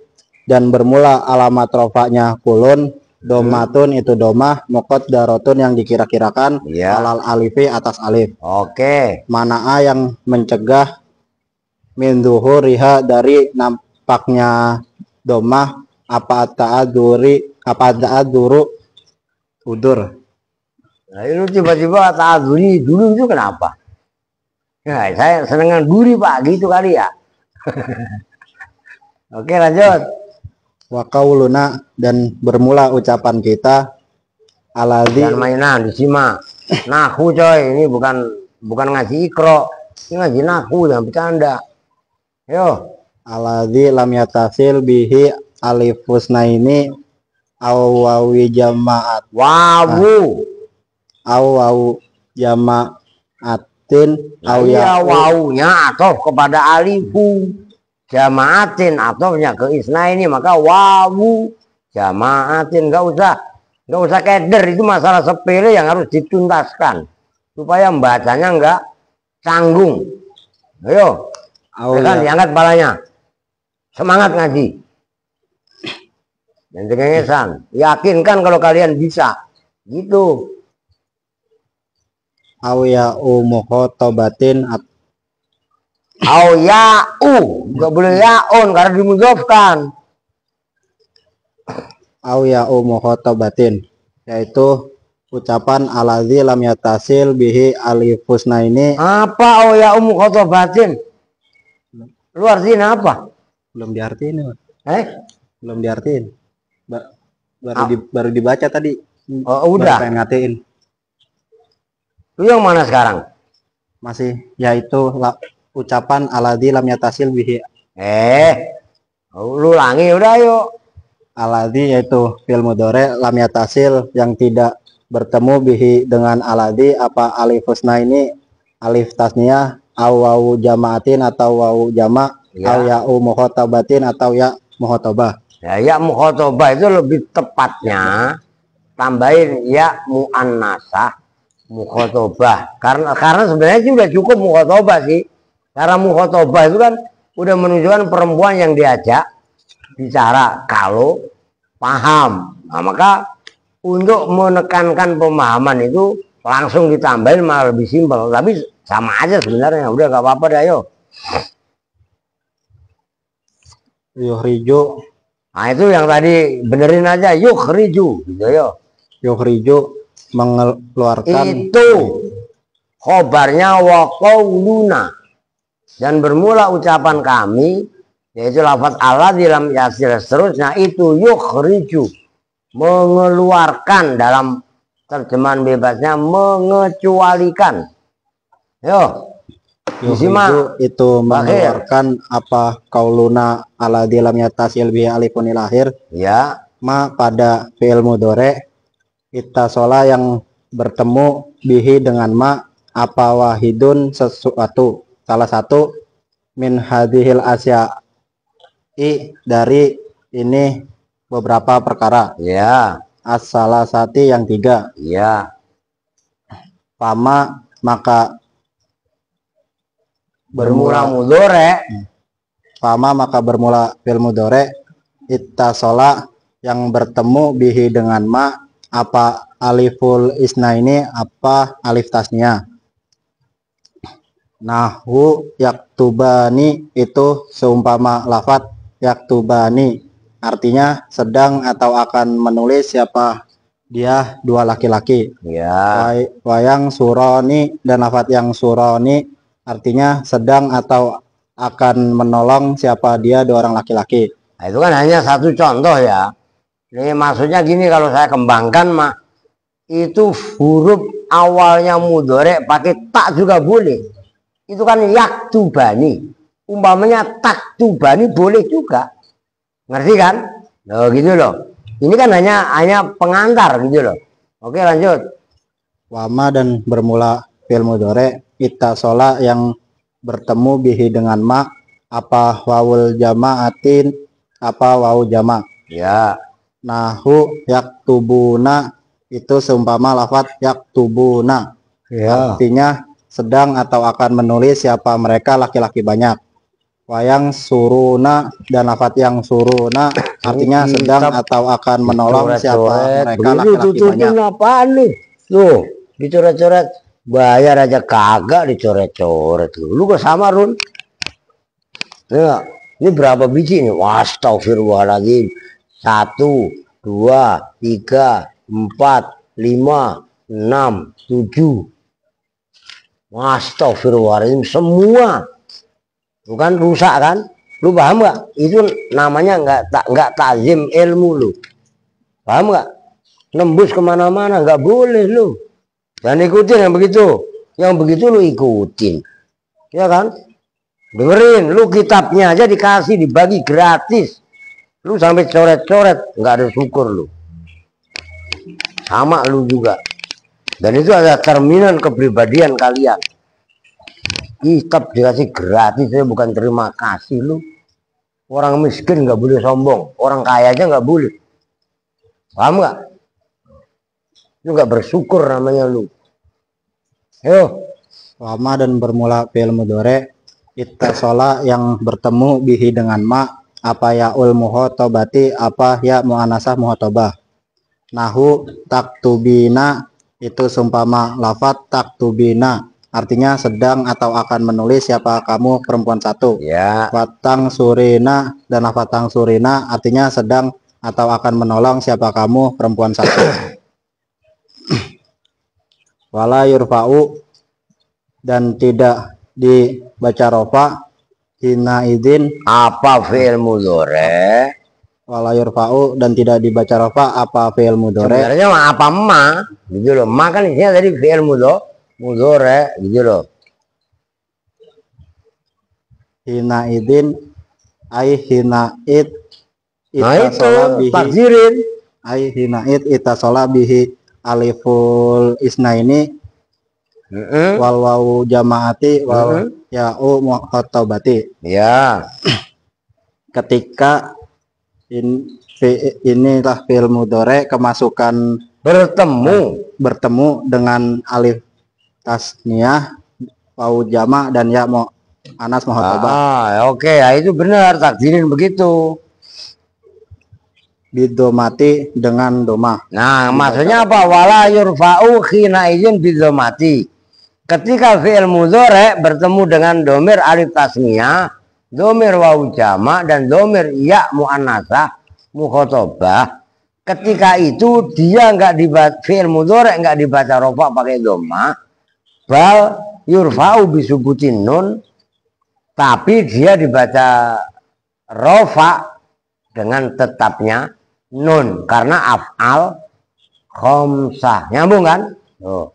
dan bermula alamat rofanya kulun. Domatun itu domah. Muqaddaratun yang dikira-kirakan. Ya. Alal alifi atas alif. Oke. Mana'a yang mencegah min zuhuriha dari nampaknya domah apa ta'adzuru udur. Nah, itu tiba-tiba ta'adzuri dulu itu kenapa? Ya, saya senengan duri Pak, gitu kali ya. Oke, lanjut. Wa qauluna dan bermula ucapan kita aladzi. Jangan mainan, disimak. Nahu coy, ini bukan ngaji ikro, ini ngaji nahu, jangan bercanda. Yo. Aladzi lam yatasil bihi alifusnaini awawi jamaat. Wawu. Awawu jamaatin. Ya, wawunya atau kepada alifu. Jamaatin atofnya ke isna ini, maka wawu jamaatin. Nggak usah keder, itu masalah sepele yang harus dituntaskan supaya membacanya nggak canggung. Ayo, kan diangkat kepalanya, semangat ngaji dan cengengesan, yakinkan kalau kalian bisa gitu. Awya umukhotobatin nggak boleh yaun karena dimudhofkan. Awya umukhotobatin yaitu ucapan aladzi lam yatasil bihi alifusna ini Apa oh ya mukhotobatin? Lu artinya apa? belum diartiin ya, Pak. Eh? Belum diartiin. Baru dibaca tadi. Oh, Baru udah. pengen ngatiin. Lu yang mana sekarang? Masih yaitu ucapan aladzi lam yatasil bihi. Lu ulangi udah yuk. Aladzi yaitu fi'il mudhari lam yatasil yang tidak bertemu bihi dengan aladzi apa alif husna ini alif tasniyah au wawu jamaatin atau wawu jama Ya. au ya'u mukhotabatin atau ya mukhotobah. Ya mukhotobah itu lebih tepatnya tambahin ya muannasah mukhotobah. Karena sebenarnya sih udah cukup mukhotobah sih. Karena mukhotobah itu kan udah menunjukkan perempuan yang diajak bicara kalau paham. Nah, maka untuk menekankan pemahaman itu langsung ditambahin malah lebih simpel. Tapi sama aja sebenarnya. Udah gak apa-apa dah yo. Yuhriju, Nah itu yang tadi benerin aja yukhriju gitu yo. yuhriju mengeluarkan Itu khobarnya wa qauluna dan bermula ucapan kami yaitu lafaz Allah di dalam yasir seterusnya itu yukhriju mengeluarkan dalam terjemahan bebasnya mengecualikan. Yo. yuhriju itu mengeluarkan apa kauluna aladzi lam yatasil bihi alifunil akhir Ya, ma pada fi'il mudhari ittasola yang bertemu bihi dengan ma apa wahidun sesuatu salah satu min hadhil asya'i dari ini beberapa perkara ya, as-salasati yang tiga ya. pama maka Bermula mudhari pama maka bermula fi'il mudhari ittasola yang bertemu bihi dengan ma apa aliful isna ini apa alif tasnya. Nahu yaktubani itu seumpama lafat yaktubani artinya sedang atau akan menulis siapa dia dua laki-laki. ya. Wayang suroni dan lafat yang suroni artinya sedang atau akan menolong siapa dia dua orang laki-laki. Nah, itu kan hanya satu contoh ya. Ini maksudnya gini kalau saya kembangkan mah itu huruf awalnya mudhari pakai tak juga boleh. Itu kan yaktubani. Umpamanya taktubani boleh juga. Ngerti kan? Loh gitu loh. Ini kan hanya pengantar gitu loh. Oke lanjut. Wama dan bermula fi'il mudhari ittasola yang bertemu bihi dengan ma apa wawul jamaatin apa wawu jama. Ya. Nahu yaktubuna itu seumpama lafat yaktubuna Ya. artinya sedang atau akan menulis siapa mereka laki-laki banyak. Wayang suruna dan lafat yang suruna artinya sedang atau akan menolong siapa mereka laki-laki banyak. Apaan nih? Tuh, dicoret-coret. Bayar aja kagak dicoret-coret. Lu kok sama Run? Ya, ini berapa biji nih? Astagfirullahaladzim. 1, 2, 3, 4, 5, 6, 7. Astagfirullahaladzim semua. Bukan rusak kan? Lu paham nggak? Itu namanya nggak takzim ilmu lu. Paham nggak? Nembus kemana-mana nggak boleh lu. Dan ikutin yang begitu. Yang begitu lu ikutin. Ya kan? Dengerin, lu kitabnya aja dikasih, dibagi gratis. Lu sampai coret-coret, nggak ada syukur lu. Sama lu juga. Dan itu ada cerminan kepribadian kalian. Kitab dikasih gratis, ya bukan terima kasih lu. Orang miskin nggak boleh sombong, orang kaya aja nggak boleh. Paham nggak? Lu nggak bersyukur namanya lu. Ayo. Wama dan bermula fi'il mudhari ittasola yang bertemu bihi dengan ma apa yaul muhotobati apa ya muannasah muhotobah. Nahu taktubina itu sumpama lafat taktubina artinya sedang atau akan menulis siapa kamu perempuan satu. Ya. Watang surina dan lafat tang surina artinya sedang atau akan menolong siapa kamu perempuan satu. wala yurfa'u dan tidak dibaca rofa hina idin Apa fi'il mudhari? wala yurfa'u dan tidak dibaca rofa apa fi'il mudhari Sebenarnya mah apa ma gitu loh. Ma kan isinya tadi fi'il mudhari gitu loh. hina idin ai hina id Nah itu itasola bihi takdirin. ai hina id itasola bihi aliful isna ini wal wawu jamaati wal ya'u muqattabati. Ya. Ketika inilah fi'il mudhari kemasukan bertemu dengan alif tasniyah, wawu jama dan ya anas muqattabah. Oke, ya itu benar takdirin begitu. Bidomati dengan doma. Nah, maksudnya apa? Wala yurfa'u khina izin bidomati. Ketika fi'il mudhari bertemu dengan domir alif tasniyah, domir wawu jama dan domir ya muannasah mukhatabah. Ketika itu dia enggak dibaca fi'il mudhari enggak dibaca rofa pakai doma, bal yurfa'u bisubutin nun, tapi dia dibaca rofa dengan tetapnya nun karena af'al khamsah. Nyambung kan? Tuh.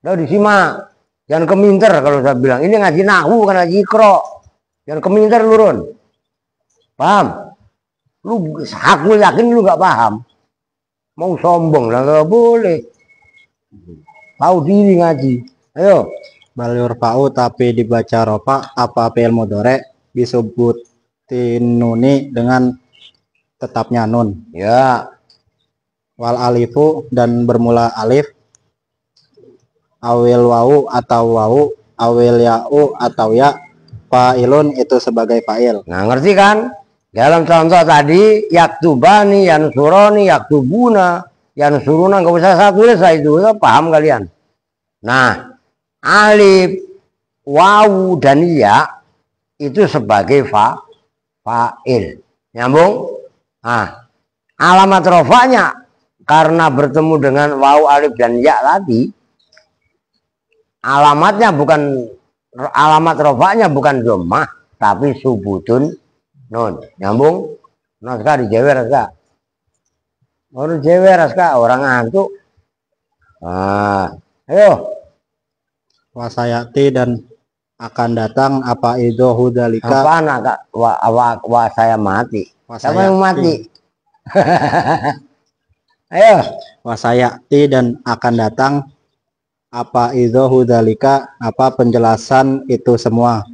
Udah disimak. Jangan keminter kalau saya bilang. Ini ngaji nahwu bukan ngaji ikro. Jangan keminter lu, Ron. Paham? Lu aku yakin lu gak paham. Mau sombong lah gak boleh. Tahu diri ngaji. Ayo. Bal yurfa'u tapi dibaca rofa apa fi'il mudhari disubutin nuni dengan tetapnya nun. Ya. Wal alifu dan bermula alif, awil wawu atau wawu, awil ya'u atau ya, fa'ilun itu sebagai fa'il. Nah, ngerti kan? Dalam contoh tadi yaktubani, yansuroni, yaktubuna, yansuruna, nggak usah saya tulis lah itu, paham kalian? Nah, alif, wawu dan ya itu sebagai fa'il. Nyambung? Nah, alamat rofanya karena bertemu dengan wawu, alif dan ya tadi, alamat rofanya bukan dhammah tapi subutun nun. Nyambung? Naskah di jewer kak. Orang jewer kak, orang ngantuk. Nah, ayo. Wasayati dan akan datang apa itu hudalika. Apa anak kak? Wa saya mati. Siapa yang mati? Ayo. Wasayati dan akan datang apa itu hudalika, apa penjelasan itu semua.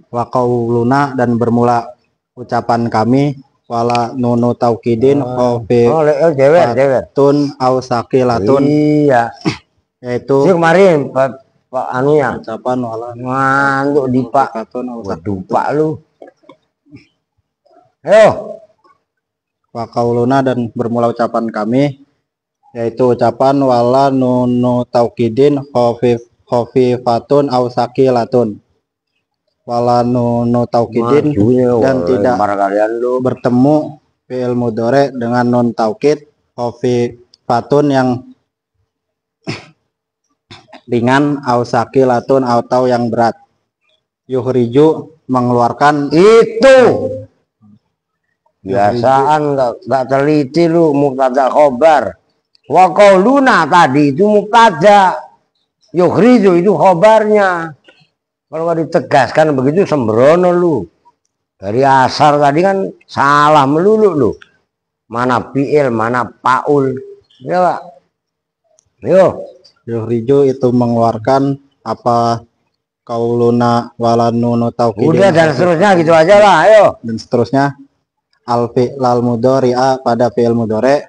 Wa qauluna dan bermula ucapan kami wala nunu taukidin tun au sakilatun. Iya. Yaitu kemarin Pak anunya ucapan wala ngantuk di Pak. Waduh Pak lu. Ayo. Wa qauluna dan bermula ucapan kami yaitu ucapan wala nunu taukidin khafifatun au sakilatun. Wala nunu taukidin dan tidak bertemu fi'il mudhari dengan nun taukid khafifatun yang ringan au sakilatun atau yang berat. Yuhriju mengeluarkan itu. Biasaan nggak teliti lu mubtada khobar. Wa qauluna tadi itu mubtada. Yukhriju itu khobarnya. Kalau nggak ditegaskan begitu sembrono lu. Dari asar tadi kan salah melulu lu. Mana fi'il, mana paul. Ya Pak. Yo. Yuhriju itu mengeluarkan apa qauluna wala nunu taukidin. Udah dan seterusnya gitu aja lah. Ayo. Dan seterusnya al fi'lal mudhari'a pada fi'il mudhari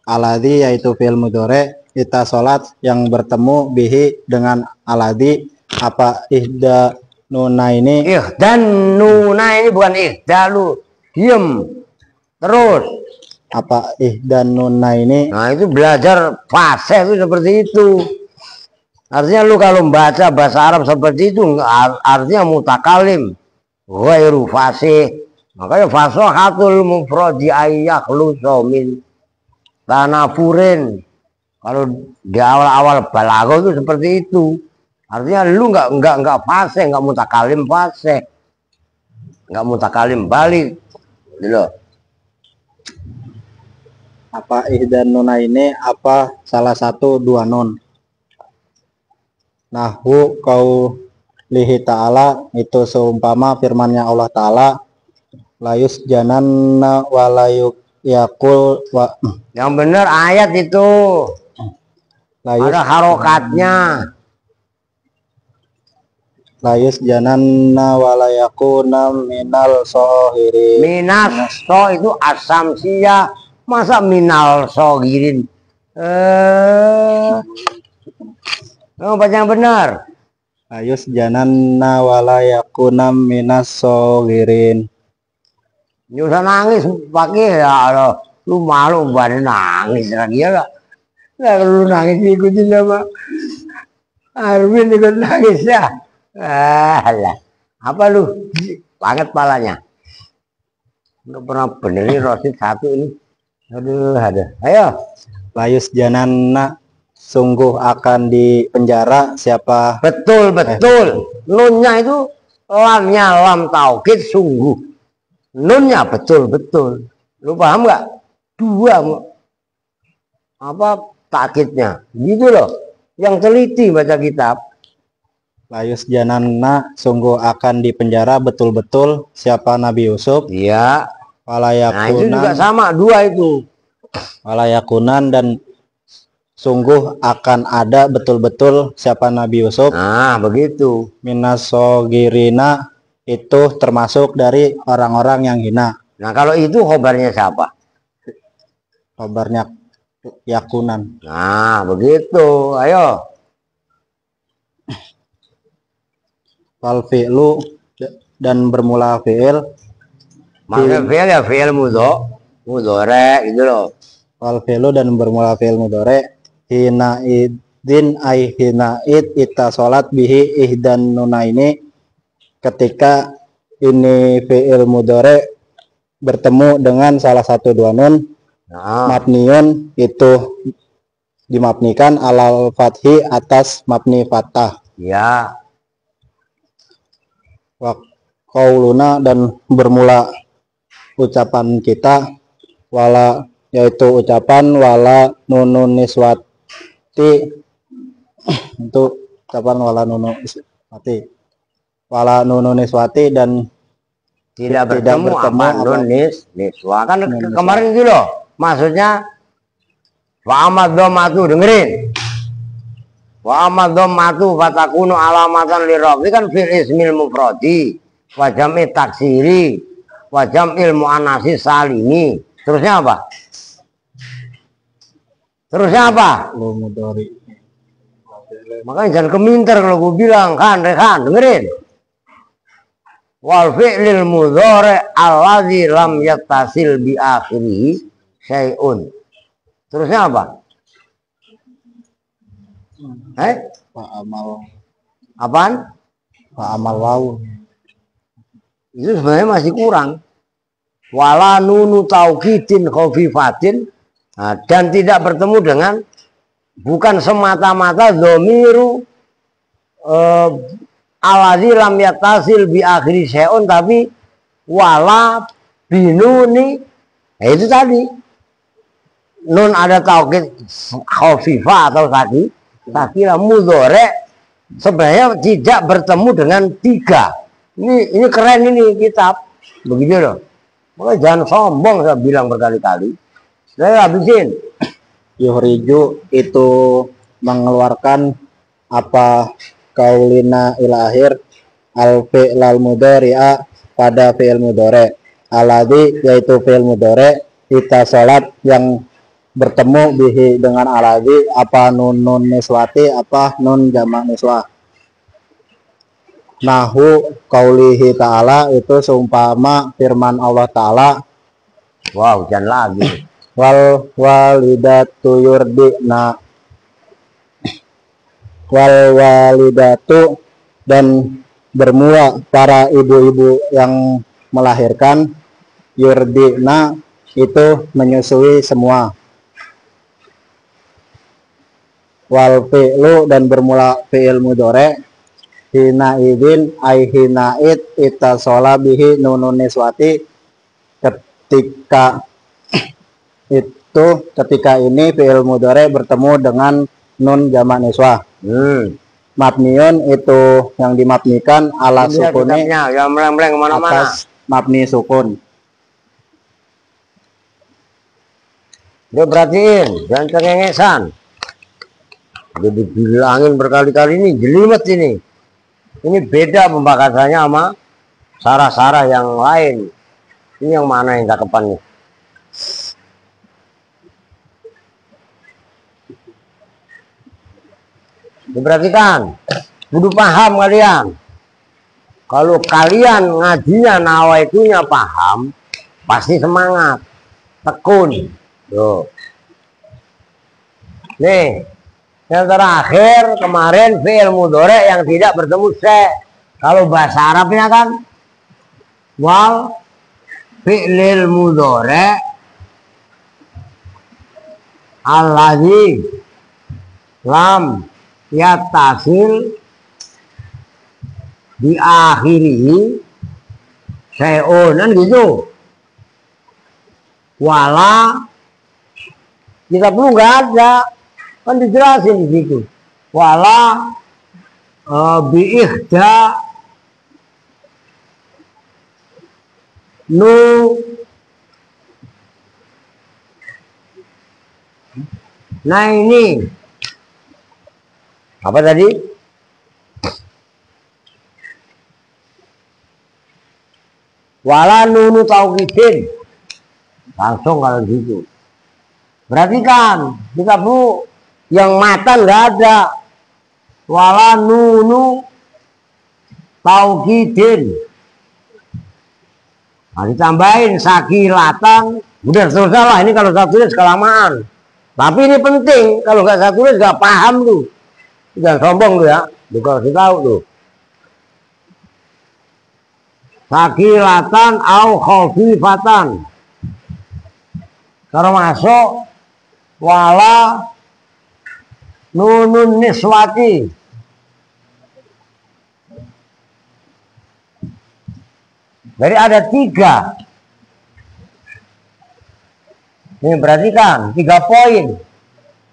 aladzi yaitu fi'il mudhari ita salat yang bertemu bihi dengan aladzi apa ihda nuna ini. Dan nuna ini bukan ihda lu. Diem. Terus. Apa ihda nuna ini. Nah itu belajar fasih itu seperti itu. Artinya lu kalau membaca bahasa Arab seperti itu artinya mutakalim. Ghairu fasih. Makanya fasahatul mufradi ayyakhlusu min tanafurin Kalau di awal-awal balaghah itu seperti itu. Artinya lu nggak fase, nggak mutakalim fase, nggak mutakalim balik, gitu loh. Apa ihdan nuna ini apa salah satu dua nun? Nahwu kau lihi ta'ala itu seumpama firmannya Allah Ta'ala, layus jananna walayuk yakul wa. Yang benar ayat itu Layus ada harokatnya. layus jananna walayakuna minal sohirin. Minas so itu asamsia, masa minal sogirin? Baca yang benar. Layus jananna walayakuna minas sohirin. Nyusah nangis pakai ya Allah. Lu malu badan nangis lagi ya gak? Nah, lu nangis ikutin sama Arvin ikut nangis ya. Alah, apa lu banget palanya? Nggak pernah benerin Rosid satu ini. Aduh, ada. Ayo. Layus jananna sungguh akan di penjara siapa? Betul. Nunnya itu lamnya lam taukid sungguh. Nunnya betul. Lu paham nggak? Dua apa takkidnya? Gitu loh. Yang teliti baca kitab. Layus jananna sungguh akan di penjara betul-betul siapa Nabi Yusuf? Iya. Nah itu juga Walayakunan, sama dua itu. walayakunan dan sungguh akan ada betul-betul siapa Nabi Yusuf? Nah begitu. Minasogirina itu termasuk dari orang-orang yang hina. Nah kalau itu khobarnya siapa? Kabarnya yakunan. Nah begitu. Ayo. Wal fi'lu dan bermula fi'il. Maksudnya fi'il ya fi'il mudhore gitu loh. Wal fi'lu dan bermula fi'il mudhore hina idin ay hina id ita sholat bihi ihdan nuna ini ketika ini fi'il mudhore bertemu dengan salah satu dua nun. Nah, Mabniun itu dimabnikan alal fathi atas mabni fathah. ya. Wa qauluna dan bermula ucapan kita wala yaitu ucapan wala nunun niswati itu ucapan wala nunun niswati dan Tidak bertemu apa nun niswa kan kemarin gitu loh. Maksudnya wa amad dhammatu dengerin. Wa amad dhammatu fatakunu alamatan lirafi kan fil ismil mufradi wa jam'i taksiri wa jam'il muannatsi salimi. Terusnya apa? lu mudhari. Makanya jangan keminter kalau gue bilang kan rekan dengerin. Wal fi'lil mudhari alladzi lam yattasil bi akhirih syai'un. Terusnya apa? Fa'amal Apaan? fa'amal wawu. Itu sebenarnya masih kurang. Wala nunu taukidin khafifatin, nah, dan tidak bertemu dengan bukan semata-mata dhamiru aladzi lam yattasil bi akhiri syai'un tapi wala binuni. Nah, itu tadi. Nun ada taukid khafifah atau tadi lah mudhari sebenarnya tidak bertemu dengan tiga. Ini keren ini kitab. Begitu loh. Makanya jangan sombong, saya bilang berkali-kali. Saya habisin. Yuhriju itu mengeluarkan apa kaulina ila akhir al fi'lal mudhari'a pada fi'il mudhari alladzi yaitu fi'il mudhari kita salat yang bertemu bihi dengan alladzi apa nun niswati apa nun jamak niswah. Nahu qaulihi ta'ala itu seumpama firman Allah Ta'ala. Wow, jangan lagi. Wal walidatu yurdina wal walidatu dan bermula para ibu-ibu yang melahirkan yurdina itu menyusui semua. wal fi'lu dan bermula fi'il mudhari hina idin ai hina id ittasola bihi nunun niswati ketika itu ketika ini fi'il mudhari bertemu dengan nun jamak niswah. Mabniun itu yang dimabnikan ala sukuni yang meleng-meleng kemana-mana. atas mabni sukun. Dia perhatiin, jangan cengengesan. Udah dibilangin berkali-kali ini, jelimet ini. Ini beda pembakasannya sama sarah-sarah yang lain. Ini yang mana yang cakepan nih? Diperhatikan, kudu paham kalian. Kalau kalian ngajinya nawaitunya paham, pasti semangat, tekun. Tuh. Nih, yang terakhir kemarin fi'il mudhari yang tidak bertemu se. Kalau bahasa Arabnya kan wal fi'lil mudhari alladzi lam yattasil di akhiri syai'un kan gitu. Wala kita perlu nggak ada kan dijelasin di situ. Wala biihda nu nah ini apa tadi? Wala nunu taukidin langsung kalau gitu. Perhatikan, kita bu yang matan nggak ada. Wala nunu taukidin. Nah, ditambahin sakilatan, udah selesai lah. Ini kalau saya tulis kelamaan. Tapi ini penting, kalau nggak saya tulis nggak paham tuh. Jangan sombong tuh ya, dikasih tahu tuh. Sakilatan au khafifatan. Termasuk wala nunun niswati. Jadi ada 3. Ini perhatikan 3 poin.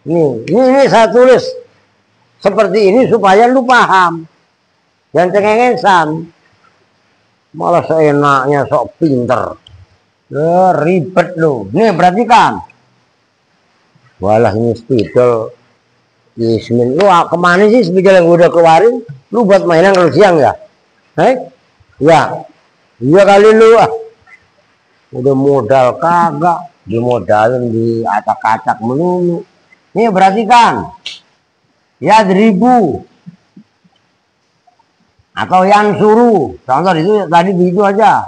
Ini saya tulis seperti ini supaya lu paham. Jangan cengengesan. Malah seenaknya sok pinter. Ribet lu. Nih perhatikan. Walah ini spidol. Yasmin. Lu kemana sih spidol yang gue udah keluarin? Lu buat mainan kalau siang ya? Ya. Iya kali lu udah modal kagak. Dimodalin di acak-acak melulu. Nih perhatikan. Ya 1000 atau yang suruh. Contoh itu tadi begitu aja.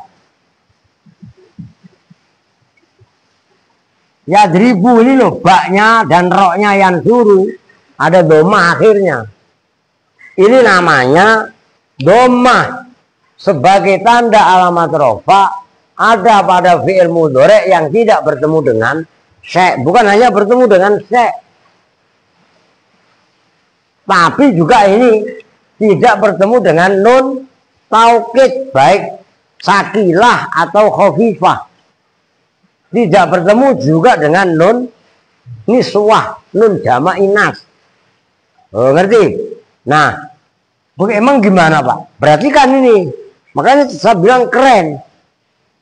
Ya 1000 ini loh baknya dan roknya yang suruh. Ada doma akhirnya. Ini namanya doma sebagai tanda alamat rofa ada pada fi'il mudhari yang tidak bertemu dengan se. Bukan hanya bertemu dengan se, tapi juga ini tidak bertemu dengan nun taukid baik sakilah atau khafifah. Tidak bertemu juga dengan nun niswah, nun jamak inas. Oh, ngerti? Nah, emang gimana Pak? Perhatikan ini. Makanya saya bilang keren.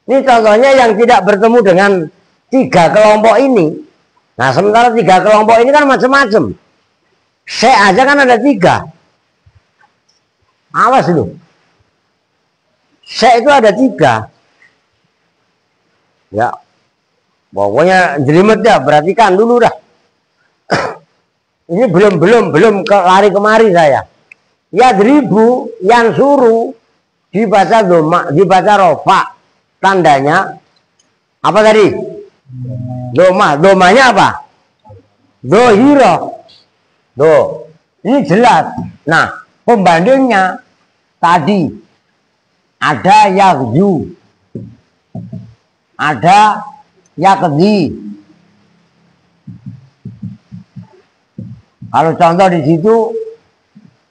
Ini contohnya yang tidak bertemu dengan 3 kelompok ini. Nah, sementara 3 kelompok ini kan macam-macam. Se aja kan ada 3. Awas lu. Se itu ada 3. Ya. Pokoknya jelimet dah, perhatikan dulu dah. Ini belum lari kemari saya. Ya 1000 yang suruh dibaca doma, dibaca rofa. Tandanya apa tadi? Doma. Domanya apa? Dohiro. Do. Ini jelas. Nah, pembandingnya tadi ada yakju, ada yakdi. Kalau contoh di situ,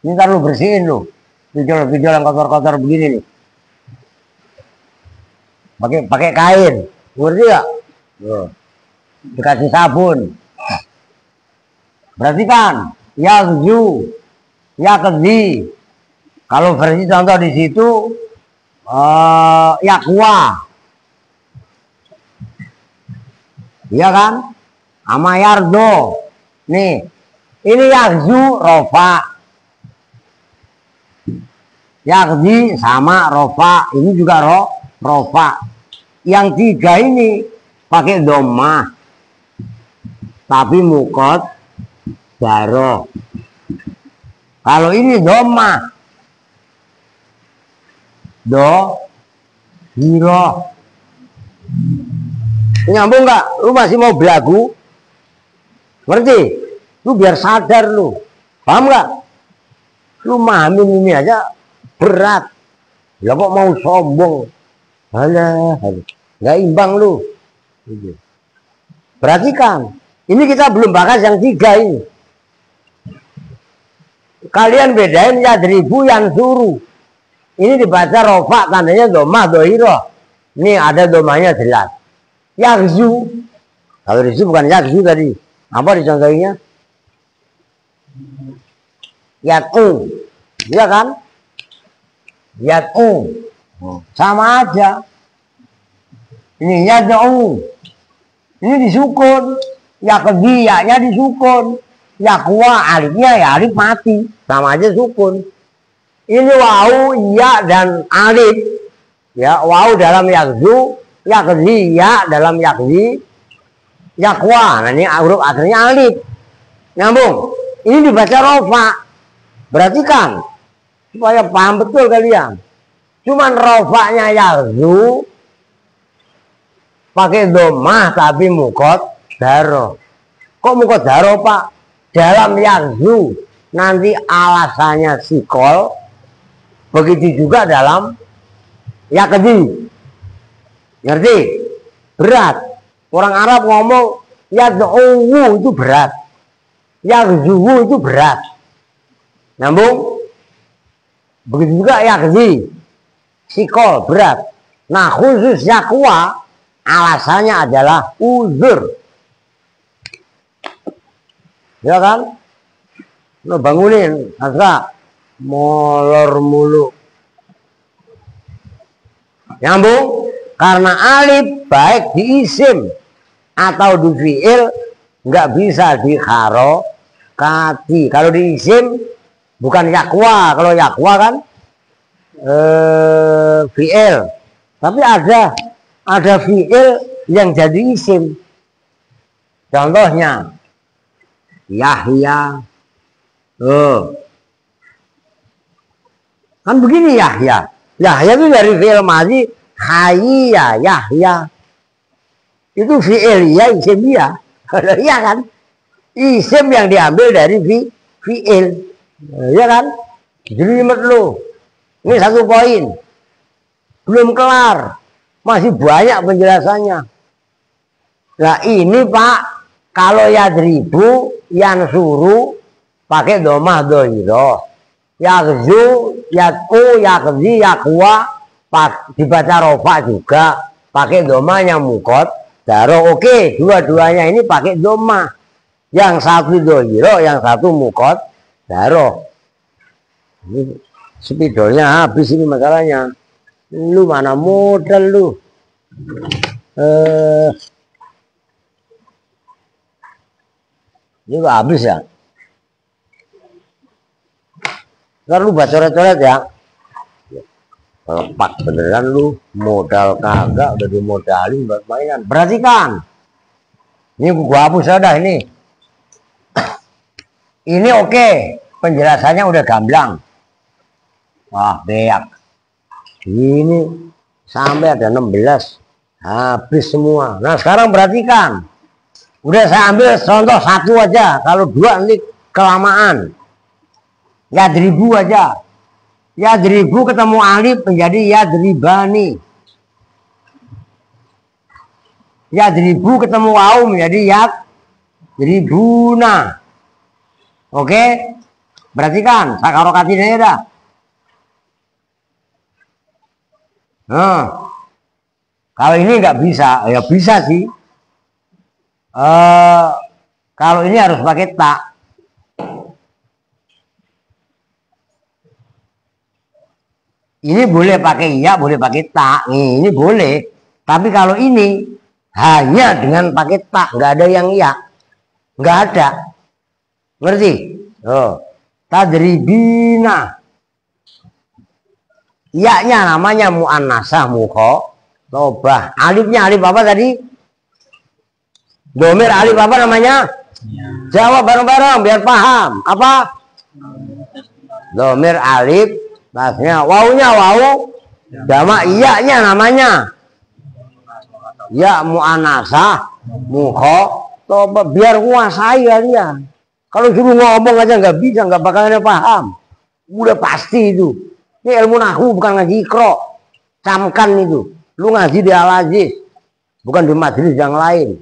ini ntar lu bersihin lu. Video-video yang kotor-kotor begini nih. Pakai kain, ngerti gak? Dikasih sabun. Berarti kan, yaghzu, yaghzi. Kalau versi contoh di situ, yakwa. Iya kan? Sama yardo. Nih, ini yaghzu rofa. Yaghzi sama rofa. Ini juga rofa. Yang tiga ini pakai domah. Tapi mukot daro. Kalau ini domah. Hiro. Nyambung nggak? Lu masih mau belagu? Ngerti? Lu biar sadar lu. Paham nggak? Lu mahamin ini aja berat. Ya kok mau sombong? Halah, nggak imbang lu. Perhatikan. Ini kita belum bahas yang tiga ini. Kalian bedain yadribu yang suruh. Ini dibaca rofa, tandanya domah, dohiro. Ini ada domahnya jelas. Yaghzu. Kalau di situ bukan yaghzu tadi. Apa dicontohnya? Yat'u. Iya kan? Yat'u. Sama aja. Ini yad'u. Ini disukun. Yaghzi, ya-nya disukun. Yakwa, alifnya ya alif mati. Sama aja sukun. Ini wau, ya dan alif. Ya, wau dalam yaghzu, yaghzi, ya dalam yaghzi, yakwa. Nah, ini huruf akhirnya alif. Nyambung. Ini dibaca rofa. Perhatikan supaya paham betul kalian. Cuman rofanya yaghzu pakai domah tapi mukot daro. Kok mukot daro, Pak? Dalam yaghzu nanti alasannya sikol. Begitu juga dalam yaghzi. Ngerti? Berat. Orang Arab ngomong yad'uwu itu berat. Yaghzuwu itu berat. Nyambung? Begitu juga yaghzi. Sikol berat. Nah, khusus yakwa alasannya adalah uzur. Ya kan? Lo bangunin, Asra. Molor mulu. Nyambung? Karena alif baik di isim atau di fi'il nggak bisa di harokati. Kalau di isim bukan yakwa. Kalau yakwa kan fi'il. Tapi ada fi'il yang jadi isim. Contohnya Yahya. Kan begini Yahya. Yahya itu dari fi'il madhi hayya Yahya. Itu fi'il ya, isim dia. Iya kan? Isim yang diambil dari fi'il. Iya kan? Jadi lu. Ini satu poin. Belum kelar. Masih banyak penjelasannya. Nah ini Pak, kalau yadribu, yansuru, pakai domah dohiro. Yaghzu, yat'u, yaghzi, yakwa, dibaca rofa juga. Pakai domahnya mukot. Daro, oke, dua-duanya ini pakai domah. Yang satu dohiro, yang satu mukot. Daro. Ini spidolnya habis ini masalahnya. Lu mana modal lu? Ini udah habis ya. Ntar lu baca coret-coret ya. Lepak beneran lu, modal kagak udah dimodalin buat mainan. Perhatikan. Ini gua hapus dah ini. Ini oke, penjelasannya udah gamblang. Wah, beak. Ini sampai ada 16. Habis semua. Nah, sekarang perhatikan. Udah saya ambil contoh satu aja. Kalau dua nanti kelamaan. Yadribu aja. Yadribu ketemu alif menjadi yadribani. Yadribu ketemu wawu menjadi yadribuna. Oke, perhatikan sakarokatinnya ya dah. Nah, kalau ini nggak bisa, ya bisa sih. Kalau ini harus pakai tak. Ini boleh pakai iya, boleh pakai tak. Nih, ini boleh. Tapi kalau ini hanya dengan pakai tak, nggak ada yang iya, nggak ada. Ngerti? Oh, tadribina. Iya-nya namanya muannasah mukhatabah. Alifnya alif apa tadi? Domir alif apa namanya? Jawab bareng-bareng biar paham. Apa? Domir alif, tasnya wawunya wawu, jamak iya-nya namanya. Ya muannasah mukhatabah, biar kuasai kalian. Kalau suruh ngomong aja nggak bisa, nggak bakalan paham. Udah pasti itu. Ini ilmu nahu bukan ngaji ikro. Camkan itu. Lu ngaji di Al-Aziz, bukan di majelis yang lain.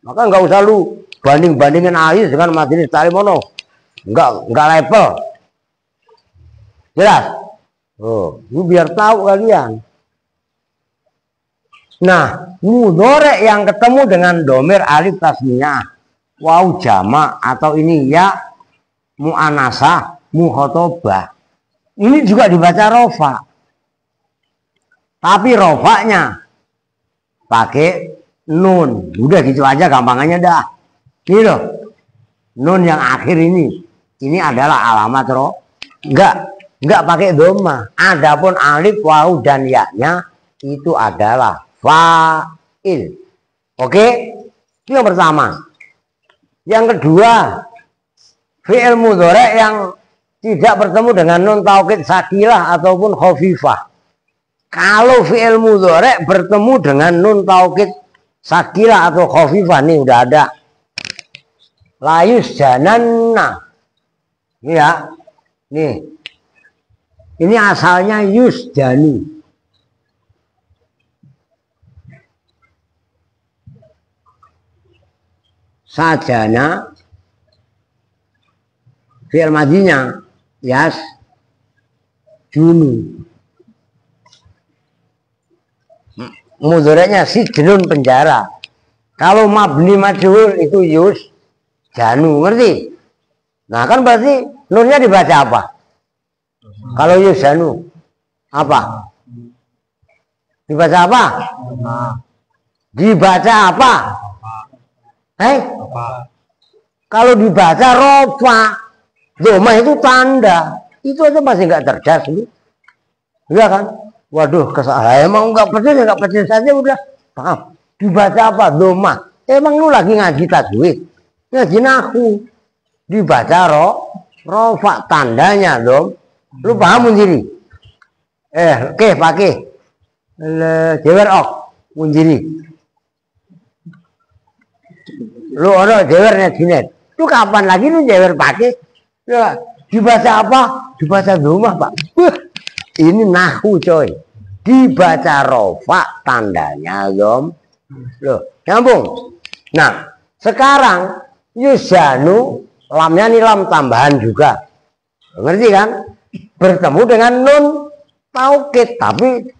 Maka nggak usah lu banding-bandingin Aziz dengan majelis Talimono. Nggak level. Jelas? Oh, lu biar tahu kalian. Nah, mudhari yang ketemu dengan domir alif tasniyah, waw jamak atau ini ya muannasah mukhatabah. Ini juga dibaca rofa. Tapi rofanya pakai nun. Udah gitu aja gampangannya dah. Ini loh. Nun yang akhir ini. Ini adalah alamat rof. Enggak pakai doma. Adapun alif, waw dan ya-nya itu adalah fa'il. Oke? Itu yang pertama. Yang kedua, fi'il mudhari yang tidak bertemu dengan nun taukid sakilah ataupun khafifah. Kalau fi'il mudhari bertemu dengan nun taukid sakilah atau khafifah, nih udah ada. Layus jananna. Ini ya. Nih. Ini asalnya yusjani. Sajana fi'il madinya yas junu. Mudhari'nya si jenun penjara. Kalau mabni majhul itu yus janu, ngerti? Nah kan berarti nunnya dibaca apa? Kalau yus janu apa? Dibaca apa? Dibaca apa? Kalau dibaca rofa, doma itu tanda. Itu aja masih nggak cerdas lu. Iya kan? Waduh, kesalahan. Emang nggak percaya saja udah. Paham? Dibaca apa? Doma. Emang lu lagi ngaji tajwid? Ngaji nahu. Dibaca rofa, tandanya dong. Lu paham munjiri? Oke, pakai. Jewer ok, munjiri. Lu ono jewernya jinet. Lu kapan lagi lu jewer pakai? Ya, dibaca apa? Dibaca doma, Pak. Ini nahu coy. Dibaca rofa tandanya dom. Loh, nyambung. Nah, sekarang yusjanu lamnya ini lam tambahan juga. Ngerti kan? Bertemu dengan nun taukid, tapi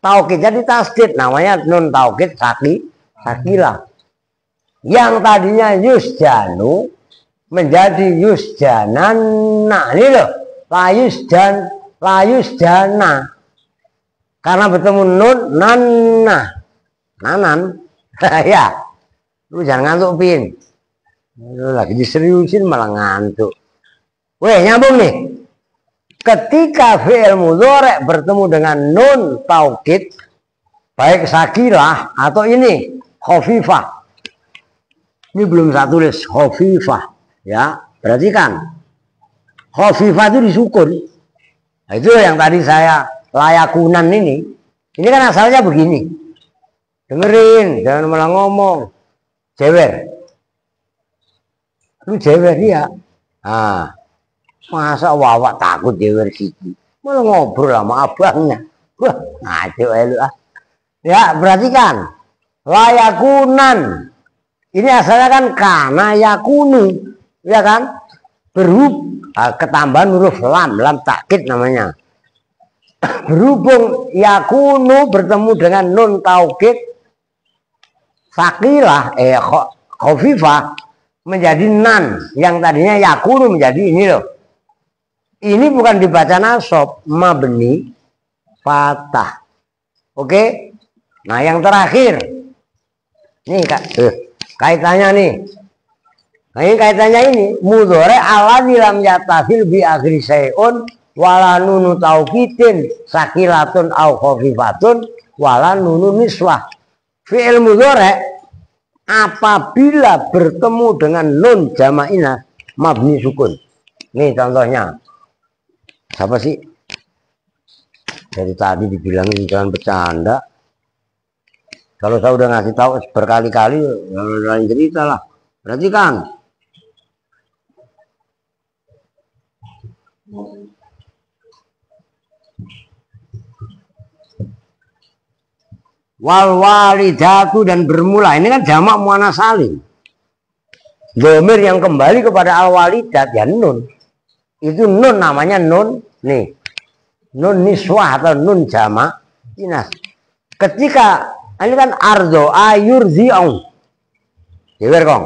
taukidnya ditasdid, namanya nun taukid sakilah. Yang tadinya yusjanu menjadi yusjananna. Ini loh, layusjana. Karena bertemu nun nanan. Ya, lu jangan ngantuk pin. Lu lagi diseriusin malah ngantuk. Weh, nyambung nih. Ketika fi'il mudhari bertemu dengan nun taukid, baik sakilah atau ini khafifah. Ini belum saya tulis khafifah, ya. Perhatikan. Khafifah itu disukun. Nah, itu yang tadi saya layakunan ini. Ini kan asalnya begini. Dengerin, jangan malah ngomong. Jewer. Lu jewer dia. Nah, masa wawak takut jewer siki. Malah ngobrol sama abangnya. Wah, ngaco lu ah. Ya, perhatikan. Layakunan. Ini asalnya kan kana yakunu. Ya kan? ketambahan huruf lam takkid namanya. Berhubung yakunu bertemu dengan nun taukid sakilah khafifah menjadi nan, yang tadinya yakunu menjadi ini loh. Ini bukan dibaca nasab, mabni fathah. Oke. Nah, yang terakhir. Nih, kaitannya nih. Nah, ini kaitannya ini, mudhari alladzi lam yattasil bi akhiri syai'un wala nunu taukidin sakilatun au khafifatun wala nunu niswah. Fi'il mudhari apabila bertemu dengan nun jama'ina mabni sukun. Nih contohnya. Siapa sih? Dari tadi dibilangin jangan bercanda. Kalau saya udah ngasih tahu berkali-kali, lain cerita lah. Berarti kan wal walidatu dan bermula. Ini kan jamak muannats salim. Dhamir yang kembali kepada al walidat ya nun. Itu nun namanya nun nih. Nun niswah atau nun jamak inas. Ketika ini kan ardo ayurzi'un. Dewer kong.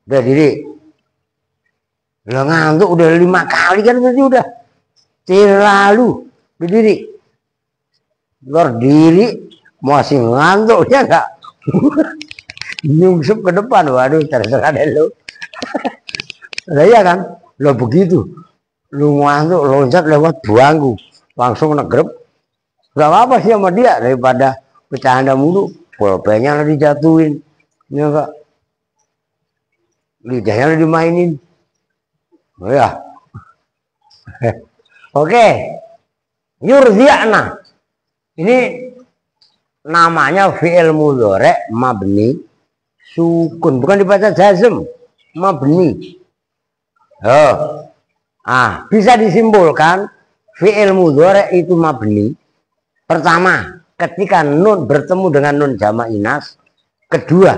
Udah diri. Udah ngantuk udah 5 kali kan berarti udah. Terlalu berdiri. Berdiri masih ngantuk ya enggak? Nyungsep ke depan, waduh terserah deh lu. Lah iya kan? Lo begitu. Lu ngantuk loncat lewat buangku. Langsung negrep. Gak apa-apa sih sama dia daripada bercanda mulu. Pulpennya lah dijatuhin. Ya enggak? Lidahnya lah dimainin. Oh ya. Oke. Yurzi'na. Ini namanya fi'il mudhari mabni sukun, bukan dibaca jazm, mabni. Oh. Bisa disimpulkan fi'il mudhari itu mabni. Pertama, ketika nun bertemu dengan nun jamak inas. Kedua,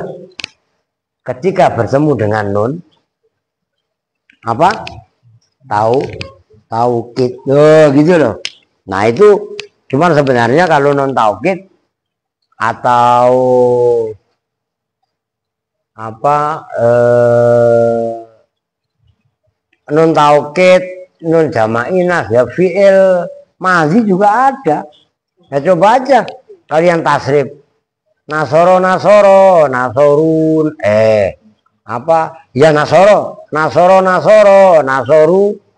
ketika bertemu dengan nun apa? Taukid. Oh, gitu loh. Nah, itu cuman sebenarnya kalau non taukid atau apa non taukid, non jamak inas ya fi'il madhi juga ada. Ya coba aja kalian tasrif nasoro nasorun apa ya nasoro nasoru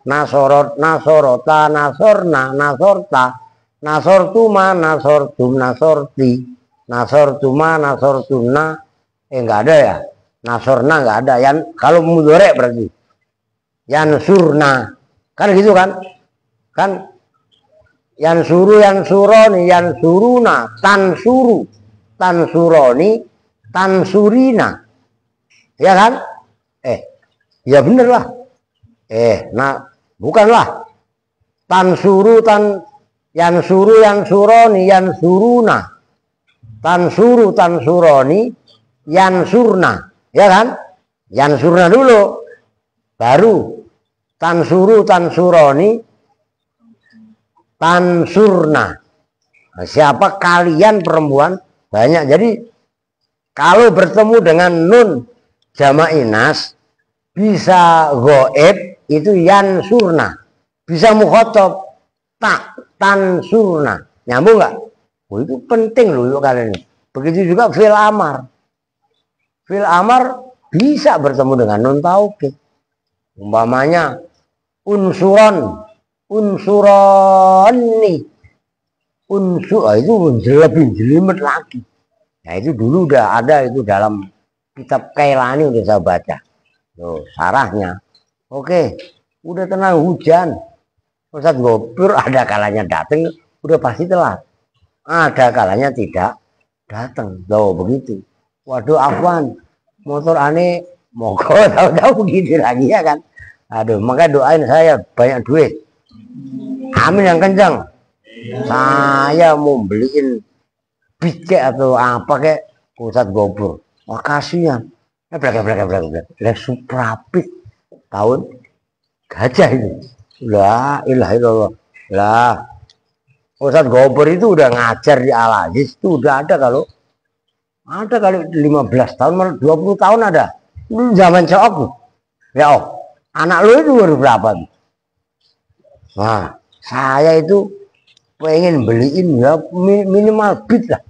nasorot nasorota nasorna nasorta nasortuma nasortum nasorti nasortuma nasortuna enggak ada ya, nasorna enggak ada. Yang kalau mudhari berarti yansurna kan gitu kan yansuru yansuroni yansuruna tansuru tansuroni tansurina ya kan ya bener lah nah bukanlah tansuru yansuru yansuroni yansuruna tansuru tansuroni yansurna ya kan, yansurna dulu baru tansuru tansuroni tansurna. Nah, siapa kalian perempuan banyak. Jadi kalau bertemu dengan nun jamak inas bisa goib itu yansurna, bisa mukhotob tansurna. Nyambung nggak? Oh, itu penting loh kalian ini. Begitu juga fil amar. Fil amar bisa bertemu dengan nun taukid. Umpamanya unsuroni itu lebih jelimet lagi. Nah itu dulu udah ada itu dalam kitab Kailani udah saya baca. Tuh sarahnya. Oke, udah tenang hujan. Ustadz Gopur ada kalanya datang, udah pasti telat. Ada kalanya tidak datang. Tuh begitu. Waduh afwan, motor aneh mogok tahu-tahu begitu lagi ya kan. Aduh, maka doain saya banyak duit. Amin yang kencang. Saya mau beliin bike atau apa kayak Ustadz Gopur. Wah kasihan. Blek. Lah Suprapit tahun gajah ini. La ilaha illallah. Lah Ustadz Gobir itu udah ngajar di Al-Aziz itu udah ada kali 15 tahun, 20 tahun ada. Itu zaman cowok. Ya anak lu itu baru berapa? Nah, saya itu pengen beliin ya minimal beat lah.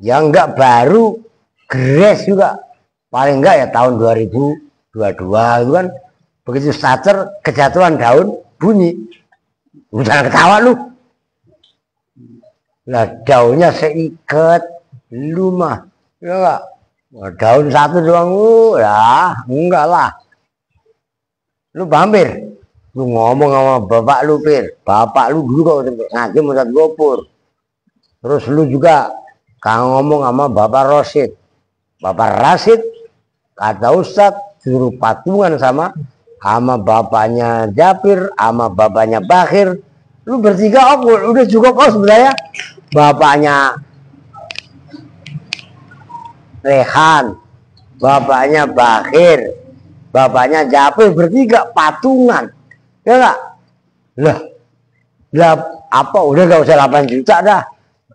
Yang enggak baru Grace juga. Paling enggak ya tahun 2022 itu kan begitu starter kejatuhan daun bunyi. Lu jangan ketawa lu. Lah daunnya seikat lu mah. Ya enggak? Daun satu doang ya, enggak lah. Lu pamer. Lu ngomong sama bapak lu, Pir. Bapak lu dulu kok ngaji Ustadz Gopur. Terus lu juga ngomong sama Bapak Rosid. Bapak Rasid kata Ustadz suruh patungan sama bapaknya Japir, sama bapaknya Bakhir. Lu bertiga udah cukup sebenarnya. Bapaknya Rehan, bapaknya Bakhir, bapaknya Japir, bertiga patungan. Ya enggak? Lah apa udah gak usah 8 juta dah.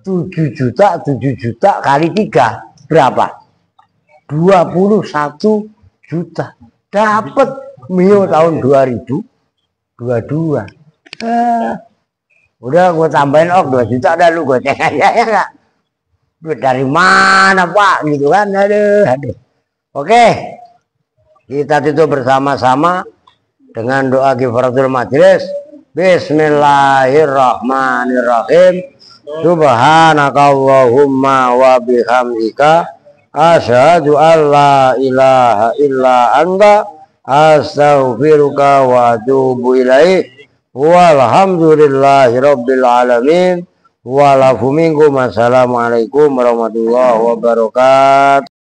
7 juta kali 3 berapa? 21 juta. Dapat Mio tahun 2022. Udah gue tambahin 2 juta dah lu gue cek aja ya enggak? Duit dari mana Pak gitu kan? Aduh. Oke. Kita tutup bersama-sama dengan doa kifaratul majlis. Bismillahirrahmanirrahim. Subhanakallahumma wa bihamdika asyhadu an la ilaha illa anta astaghfiruka wa atubu ilaik. Walhamdulillahi rabbil alamin. Walafu minkum. Assalamualaikum warahmatullahi wabarakatuh.